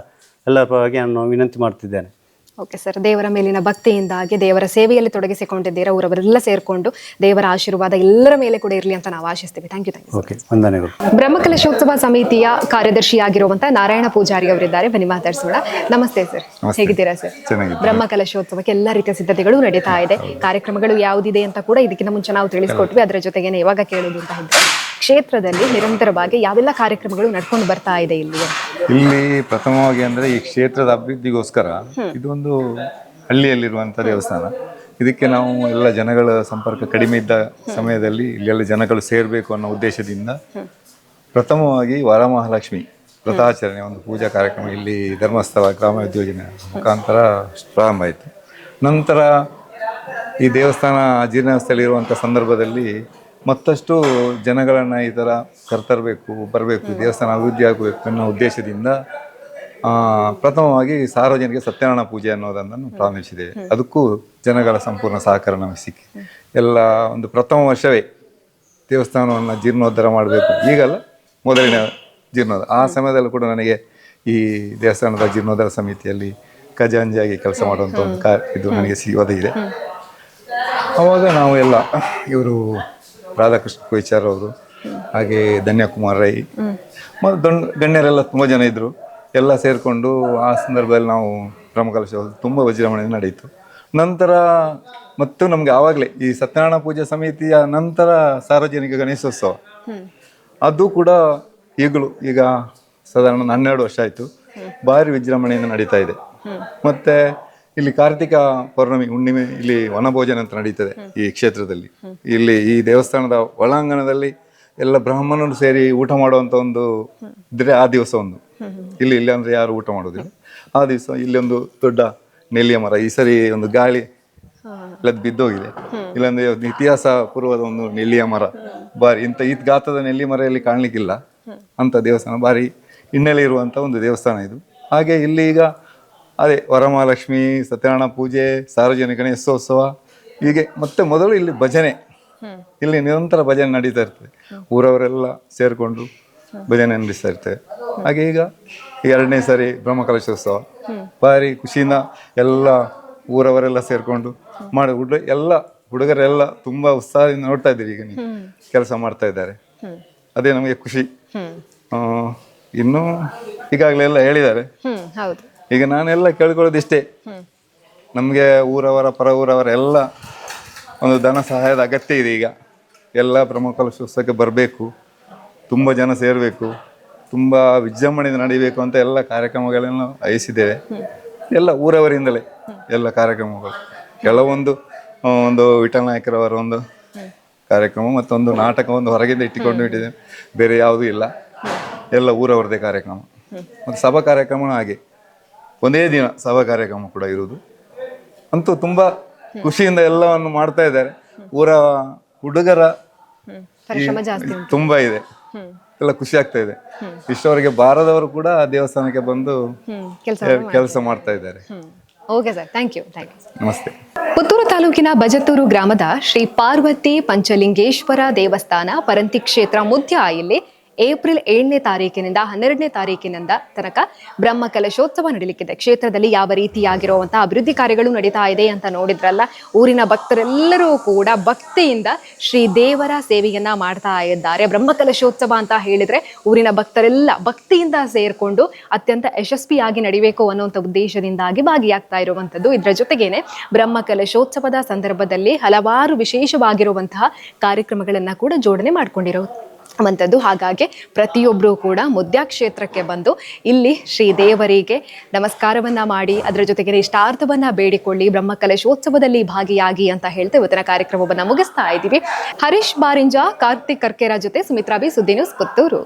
ಎಲ್ಲರ ಪರವಾಗಿ ನಾನು ವಿನಂತಿ ಮಾಡ್ತಿದ್ದೇನೆ. ಓಕೆ ಸರ್, ದೇವರ ಮೇಲಿನ ಭಕ್ತಿಯಿಂದಾಗಿ ದೇವರ ಸೇವೆಯಲ್ಲಿ ತೊಡಗಿಸಿಕೊಂಡಿದ್ದೀರಾ. ಊರವರೆಲ್ಲ ಸೇರಿಕೊಂಡು ದೇವರ ಆಶೀರ್ವಾದ ಎಲ್ಲರ ಮೇಲೆ ಕೂಡ ಇರಲಿ ಅಂತ ನಾವು ಆಶಿಸ್ತೀವಿ. Thank you. ಓಕೆ, ವಂದನೆಗಳು. ಬ್ರಹ್ಮಕಲಶೋತ್ಸವ ಸಮಿತಿಯ ಕಾರ್ಯದರ್ಶಿಯಾಗಿರುವಂತಹ ನಾರಾಯಣ ಪೂಜಾರಿ ಅವರಿದ್ದಾರೆ, ಬನ್ನಿ ಮಾತಾಡ್ಸೋಣ. ನಮಸ್ತೆ ಸರ್, ಹೇಗಿದ್ದೀರಾ ಸರ್? ಬ್ರಹ್ಮಕಲಶೋತ್ಸವಕ್ಕೆ ಎಲ್ಲ ರೀತಿಯ ಸಿದ್ಧತೆಗಳು ನಡೀತಾ ಇದೆ. ಕಾರ್ಯಕ್ರಮಗಳು ಯಾವುದಿದೆ ಅಂತ ಕೂಡ ಇದಕ್ಕಿಂತ ಮುಂಚೆ ನಾವು ತಿಳಿಸ್ಕೊಟ್ವಿ. ಅದರ ಜೊತೆಗೇನೆ ಇವಾಗ ಕೇಳೋದು ಅಂತ ಇದ್ರೆ, ಕ್ಷೇತ್ರದಲ್ಲಿ ನಿರಂತರವಾಗಿ ಯಾವೆಲ್ಲ ಕಾರ್ಯಕ್ರಮಗಳು ನಡ್ಕೊಂಡು ಬರ್ತಾ ಇದೆ ಇಲ್ಲಿ? ಪ್ರಥಮವಾಗಿ ಅಂದ್ರೆ ಈ ಕ್ಷೇತ್ರದ ಅಭಿವೃದ್ಧಿಗೋಸ್ಕರ ಇದೊಂದು ಹಳ್ಳಿಯಲ್ಲಿರುವಂಥ ದೇವಸ್ಥಾನ. ಇದಕ್ಕೆ ನಾವು ಎಲ್ಲ ಜನಗಳ ಸಂಪರ್ಕ ಕಡಿಮೆ ಇದ್ದ ಸಮಯದಲ್ಲಿ ಇಲ್ಲೆಲ್ಲ ಜನಗಳು ಸೇರಬೇಕು ಅನ್ನೋ ಉದ್ದೇಶದಿಂದ ಪ್ರಥಮವಾಗಿ ವರಮಹಾಲಕ್ಷ್ಮಿ ವ್ರತಾಚರಣೆ ಒಂದು ಪೂಜಾ ಕಾರ್ಯಕ್ರಮ ಇಲ್ಲಿ ಧರ್ಮಸ್ಥಳ ಗ್ರಾಮ ಯೋಜನೆ ಮುಖಾಂತರ ಪ್ರಾರಂಭ ಆಯಿತು. ನಂತರ ಈ ದೇವಸ್ಥಾನ ಜೀರ್ಣಾವಸ್ಥೆಯಲ್ಲಿ ಇರುವಂಥ ಸಂದರ್ಭದಲ್ಲಿ ಮತ್ತಷ್ಟು ಜನಗಳನ್ನು ಈ ಥರ ಕರ್ತರಬೇಕು, ಬರಬೇಕು, ದೇವಸ್ಥಾನ ಅಭಿವೃದ್ಧಿ ಆಗಬೇಕು ಅನ್ನೋ ಉದ್ದೇಶದಿಂದ ಪ್ರಥಮವಾಗಿ ಸಾರ್ವಜನಿಕ ಸತ್ಯನಾರಾಯಣ ಪೂಜೆ ಅನ್ನೋದನ್ನು ಪ್ರಾರಂಭಿಸಿದ್ದೇವೆ. ಅದಕ್ಕೂ ಜನಗಳ ಸಂಪೂರ್ಣ ಸಹಕಾರ ನಮಗೆ ಸಿಕ್ಕಿ ಎಲ್ಲ ಒಂದು ಪ್ರಥಮ ವರ್ಷವೇ ದೇವಸ್ಥಾನವನ್ನು ಜೀರ್ಣೋದ್ಧಾರ ಮಾಡಬೇಕು. ಈಗಲ್ಲ, ಮೊದಲಿನ ಜೀರ್ಣೋದ್ಧಾರ. ಆ ಸಮಯದಲ್ಲೂ ಕೂಡ ನನಗೆ ಈ ದೇವಸ್ಥಾನದ ಜೀರ್ಣೋದ್ಧಾರ ಸಮಿತಿಯಲ್ಲಿ ಖಜಾಂಜಿಯಾಗಿ ಕೆಲಸ ಮಾಡುವಂಥ ಒಂದು ಇದು ನನಗೆ ಒದಗಿದೆ. ಆವಾಗ ನಾವು ಎಲ್ಲ ಇವರು ರಾಧಾಕೃಷ್ಣ ಕೊಯ್ಚಾರ್ ಅವರು, ಹಾಗೆ ಧನ್ಯಕುಮಾರ್ ರೈ ಮತ್ತು ಗಣ್ಯರೆಲ್ಲ ತುಂಬ ಜನ ಇದ್ದರು. ಎಲ್ಲ ಸೇರಿಕೊಂಡು ಆ ಸಂದರ್ಭದಲ್ಲಿ ನಾವು ಬ್ರಹ್ಮಕಲಶ ತುಂಬ ವಿಜೃಂಭಣೆಯಿಂದ ನಡೆಯಿತು. ನಂತರ ಮತ್ತು ನಮಗೆ ಆವಾಗಲೇ ಈ ಸತ್ಯನಾರಾಯಣ ಪೂಜಾ ಸಮಿತಿಯ ನಂತರ ಸಾರ್ವಜನಿಕ ಗಣೇಶೋತ್ಸವ ಅದು ಕೂಡ ಈಗ ಸಾಧಾರಣ 12 ವರ್ಷ ಆಯಿತು. ಭಾರಿ ವಿಜೃಂಭಣೆಯಿಂದ ನಡೀತಾ ಇದೆ. ಮತ್ತು ಇಲ್ಲಿ ಕಾರ್ತಿಕ ಪೌರ್ಣಮಿ ಹುಣ್ಣಿಮೆ ಇಲ್ಲಿ ವನಭೋಜನ ಅಂತ ನಡೀತದೆ ಈ ಕ್ಷೇತ್ರದಲ್ಲಿ. ಇಲ್ಲಿ ಈ ದೇವಸ್ಥಾನದ ಒಳಾಂಗಣದಲ್ಲಿ ಎಲ್ಲ ಬ್ರಾಹ್ಮಣರು ಸೇರಿ ಊಟ ಮಾಡುವಂಥ ಒಂದು ಇದ್ರೆ ಆ ದಿವಸ ಒಂದು ಇಲ್ಲಿ ಅಂದರೆ ಯಾರು ಊಟ ಮಾಡೋದಿಲ್ಲ. ಆ ದಿವಸ ಇಲ್ಲಿ ಒಂದು ದೊಡ್ಡ ನೆಲ್ಲಿಯ ಮರ, ಈ ಸರಿ ಒಂದು ಗಾಳಿ ಇಲ್ಲದ್ ಬಿದ್ದೋಗಿದೆ, ಇಲ್ಲಾಂದ್ರೆ ಇತಿಹಾಸ ಪೂರ್ವದ ಒಂದು ನೆಲ್ಲಿಯ ಮರ, ಭಾರಿ ಈ ಗಾತ್ರದ ನೆಲ್ಲಿ ಮರ ಇಲ್ಲಿ ಕಾಣ್ಲಿಕ್ಕಿಲ್ಲ ಅಂತ ದೇವಸ್ಥಾನ, ಭಾರಿ ಹಿನ್ನೆಲೆ ಇರುವಂಥ ಒಂದು ದೇವಸ್ಥಾನ ಇದು. ಹಾಗೆ ಇಲ್ಲಿ ಈಗ ಅದೇ ವರಮಹಾಲಕ್ಷ್ಮಿ, ಸತ್ಯನಾರಾಯಣ ಪೂಜೆ, ಸಾರ್ವಜನಿಕ ಗಣೇಶೋತ್ಸವ, ಹೀಗೆ ಮತ್ತೆ ಮೊದಲು ಇಲ್ಲಿ ಭಜನೆ, ಇಲ್ಲಿ ನಿರಂತರ ಭಜನೆ ನಡೀತಾ ಇರ್ತದೆ. ಊರವರೆಲ್ಲ ಸೇರಿಕೊಂಡು ಭಜನೆ ನಡೆಸ್ತಾ ಇರ್ತೇವೆ. ಹಾಗೆ ಈಗ 2ನೇ ಸಾರಿ ಬ್ರಹ್ಮಕಲಶೋತ್ಸವ ಭಾರಿ ಖುಷಿಯಿಂದ ಎಲ್ಲ ಊರವರೆಲ್ಲ ಸೇರಿಕೊಂಡು ಎಲ್ಲ ಹುಡುಗರೆಲ್ಲ ತುಂಬಾ ಉತ್ಸಾಹದಿಂದ ನೋಡ್ತಾ ಇದ್ದೀರಿ. ಈಗ ನೀವು ಕೆಲಸ ಮಾಡ್ತಾ ಇದ್ದಾರೆ, ಅದೇ ನಮಗೆ ಖುಷಿ. ಇನ್ನು ಈಗಾಗಲೇ ಎಲ್ಲ ಹೇಳಿದ್ದಾರೆ. ಈಗ ನಾನೆಲ್ಲ ಕೇಳ್ಕೊಳ್ಳೋದಿಷ್ಟೇ, ನಮಗೆ ಊರವರ ಪರ ಊರವರ ಎಲ್ಲ ಒಂದು ಧನ ಸಹಾಯದ ಅಗತ್ಯ ಇದೆ. ಈಗ ಎಲ್ಲ ಬ್ರಹ್ಮಕಲಶೋತ್ಸವಕ್ಕೆ ಬರಬೇಕು, ತುಂಬ ಜನ ಸೇರಬೇಕು, ತುಂಬ ವಿಜೃಂಭಣೆಯಿಂದ ನಡೀಬೇಕು ಅಂತ ಎಲ್ಲ ಕಾರ್ಯಕ್ರಮಗಳನ್ನು ವಹಿಸಿದ್ದೇವೆ. ಎಲ್ಲ ಊರವರಿಂದಲೇ ಎಲ್ಲ ಕಾರ್ಯಕ್ರಮಗಳು, ಕೆಲವೊಂದು ಒಂದು ವಿಠಲ ನಾಯಕರವರ ಒಂದು ಕಾರ್ಯಕ್ರಮ ಮತ್ತೊಂದು ನಾಟಕ ಒಂದು ಹೊರಗಿಂದ ಇಟ್ಟುಕೊಂಡು ಇಟ್ಟಿದ್ದೇವೆ, ಬೇರೆ ಯಾವುದೂ ಇಲ್ಲ. ಎಲ್ಲ ಊರವರದೇ ಕಾರ್ಯಕ್ರಮ. ಮತ್ತು ಸಭಾ ಕಾರ್ಯಕ್ರಮನೂ ಹಾಗೆ ಒಂದೇ ದಿನ ಸಭಾ ಕಾರ್ಯಕ್ರಮ ಕೂಡ ಇರುವುದು. ಅಂತೂ ತುಂಬ ಖುಷಿಯಿಂದ ಎಲ್ಲವನ್ನು ಮಾಡ್ತಾ ಇದ್ದಾರೆ. ಊರ ಹುಡುಗರ ತುಂಬಾ ಇದೆ, ಎಲ್ಲ ಖುಷಿ ಆಗ್ತಾ ಇದೆ. ಇಷ್ಟವರೆಗೆ ಬಾರದವರು ಕೂಡ ದೇವಸ್ಥಾನಕ್ಕೆ ಬಂದು ಕೆಲಸ ಮಾಡ್ತಾ ಇದ್ದಾರೆ. Okay sir, thank you. ನಮಸ್ತೆ. ಪುತ್ತೂರು ತಾಲೂಕಿನ ಬಜತ್ತೂರು ಗ್ರಾಮದ ಶ್ರೀ ಪಾರ್ವತಿ ಪಂಚಲಿಂಗೇಶ್ವರ ದೇವಸ್ಥಾನ ಪರಂತಿ ಕ್ಷೇತ್ರ ಮುದ್ಯ ಇಲ್ಲಿ ಏಪ್ರಿಲ್ 7ನೇ ತಾರೀಕಿನಿಂದ 12ನೇ ತಾರೀಕಿನಿಂದ ತನಕ ಬ್ರಹ್ಮಕಲಶೋತ್ಸವ ನಡೀಲಿಕ್ಕಿದೆ. ಕ್ಷೇತ್ರದಲ್ಲಿ ಯಾವ ರೀತಿಯಾಗಿರುವಂತಹ ಅಭಿವೃದ್ಧಿ ಕಾರ್ಯಗಳು ನಡೀತಾ ಇದೆ ಅಂತ ನೋಡಿದ್ರಲ್ಲ, ಊರಿನ ಭಕ್ತರೆಲ್ಲರೂ ಕೂಡ ಭಕ್ತಿಯಿಂದ ಶ್ರೀ ದೇವರ ಸೇವೆಯನ್ನ ಮಾಡ್ತಾ ಇದ್ದಾರೆ. ಬ್ರಹ್ಮಕಲಶೋತ್ಸವ ಅಂತ ಹೇಳಿದ್ರೆ ಊರಿನ ಭಕ್ತರೆಲ್ಲ ಭಕ್ತಿಯಿಂದ ಸೇರ್ಕೊಂಡು ಅತ್ಯಂತ ಯಶಸ್ವಿಯಾಗಿ ನಡಿಬೇಕು ಅನ್ನುವಂಥ ಉದ್ದೇಶದಿಂದಾಗಿ ಭಾಗಿಯಾಗ್ತಾ ಇರುವಂಥದ್ದು. ಇದರ ಜೊತೆಗೇನೆ ಬ್ರಹ್ಮಕಲಶೋತ್ಸವದ ಸಂದರ್ಭದಲ್ಲಿ ಹಲವಾರು ವಿಶೇಷವಾಗಿರುವಂತಹ ಕಾರ್ಯಕ್ರಮಗಳನ್ನ ಕೂಡ ಜೋಡಣೆ ಮಾಡ್ಕೊಂಡಿರೋದು ವಂತದ್ದು. ಹಾಗಾಗಿ ಪ್ರತಿಯೊಬ್ಬರೂ ಕೂಡ ಮುದ್ಯಾ ಕ್ಷೇತ್ರಕ್ಕೆ ಬಂದು ಇಲ್ಲಿ ಶ್ರೀದೇವರಿಗೆ ನಮಸ್ಕಾರವನ್ನ ಮಾಡಿ ಅದರ ಜೊತೆಗೆ ಇಷ್ಟಾರ್ಥವನ್ನ ಬೇಡಿಕೊಳ್ಳಿ, ಬ್ರಹ್ಮಕಲಶೋತ್ಸವದಲ್ಲಿ ಭಾಗಿಯಾಗಿ ಅಂತ ಹೇಳ್ತಾ ಇವತ್ತಿನ ಕಾರ್ಯಕ್ರಮವನ್ನ ಮುಗಿಸ್ತಾ ಇದ್ದೀವಿ. ಹರೀಶ್ ಬಾರಿಂಜ, ಕಾರ್ತಿಕ್ ಕರ್ಕೇರ ಜೊತೆ ಸುಮಿತ್ರಾ ಬಿ, ಸುದ್ದಿ ನ್ಯೂಸ್, ಪುತ್ತೂರು.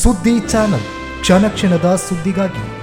ಸುದ್ದಿ ಚಾನಲ್, ಕ್ಷಣ ಕ್ಷಣದ ಸುದ್ದಿಗಾಗಿ.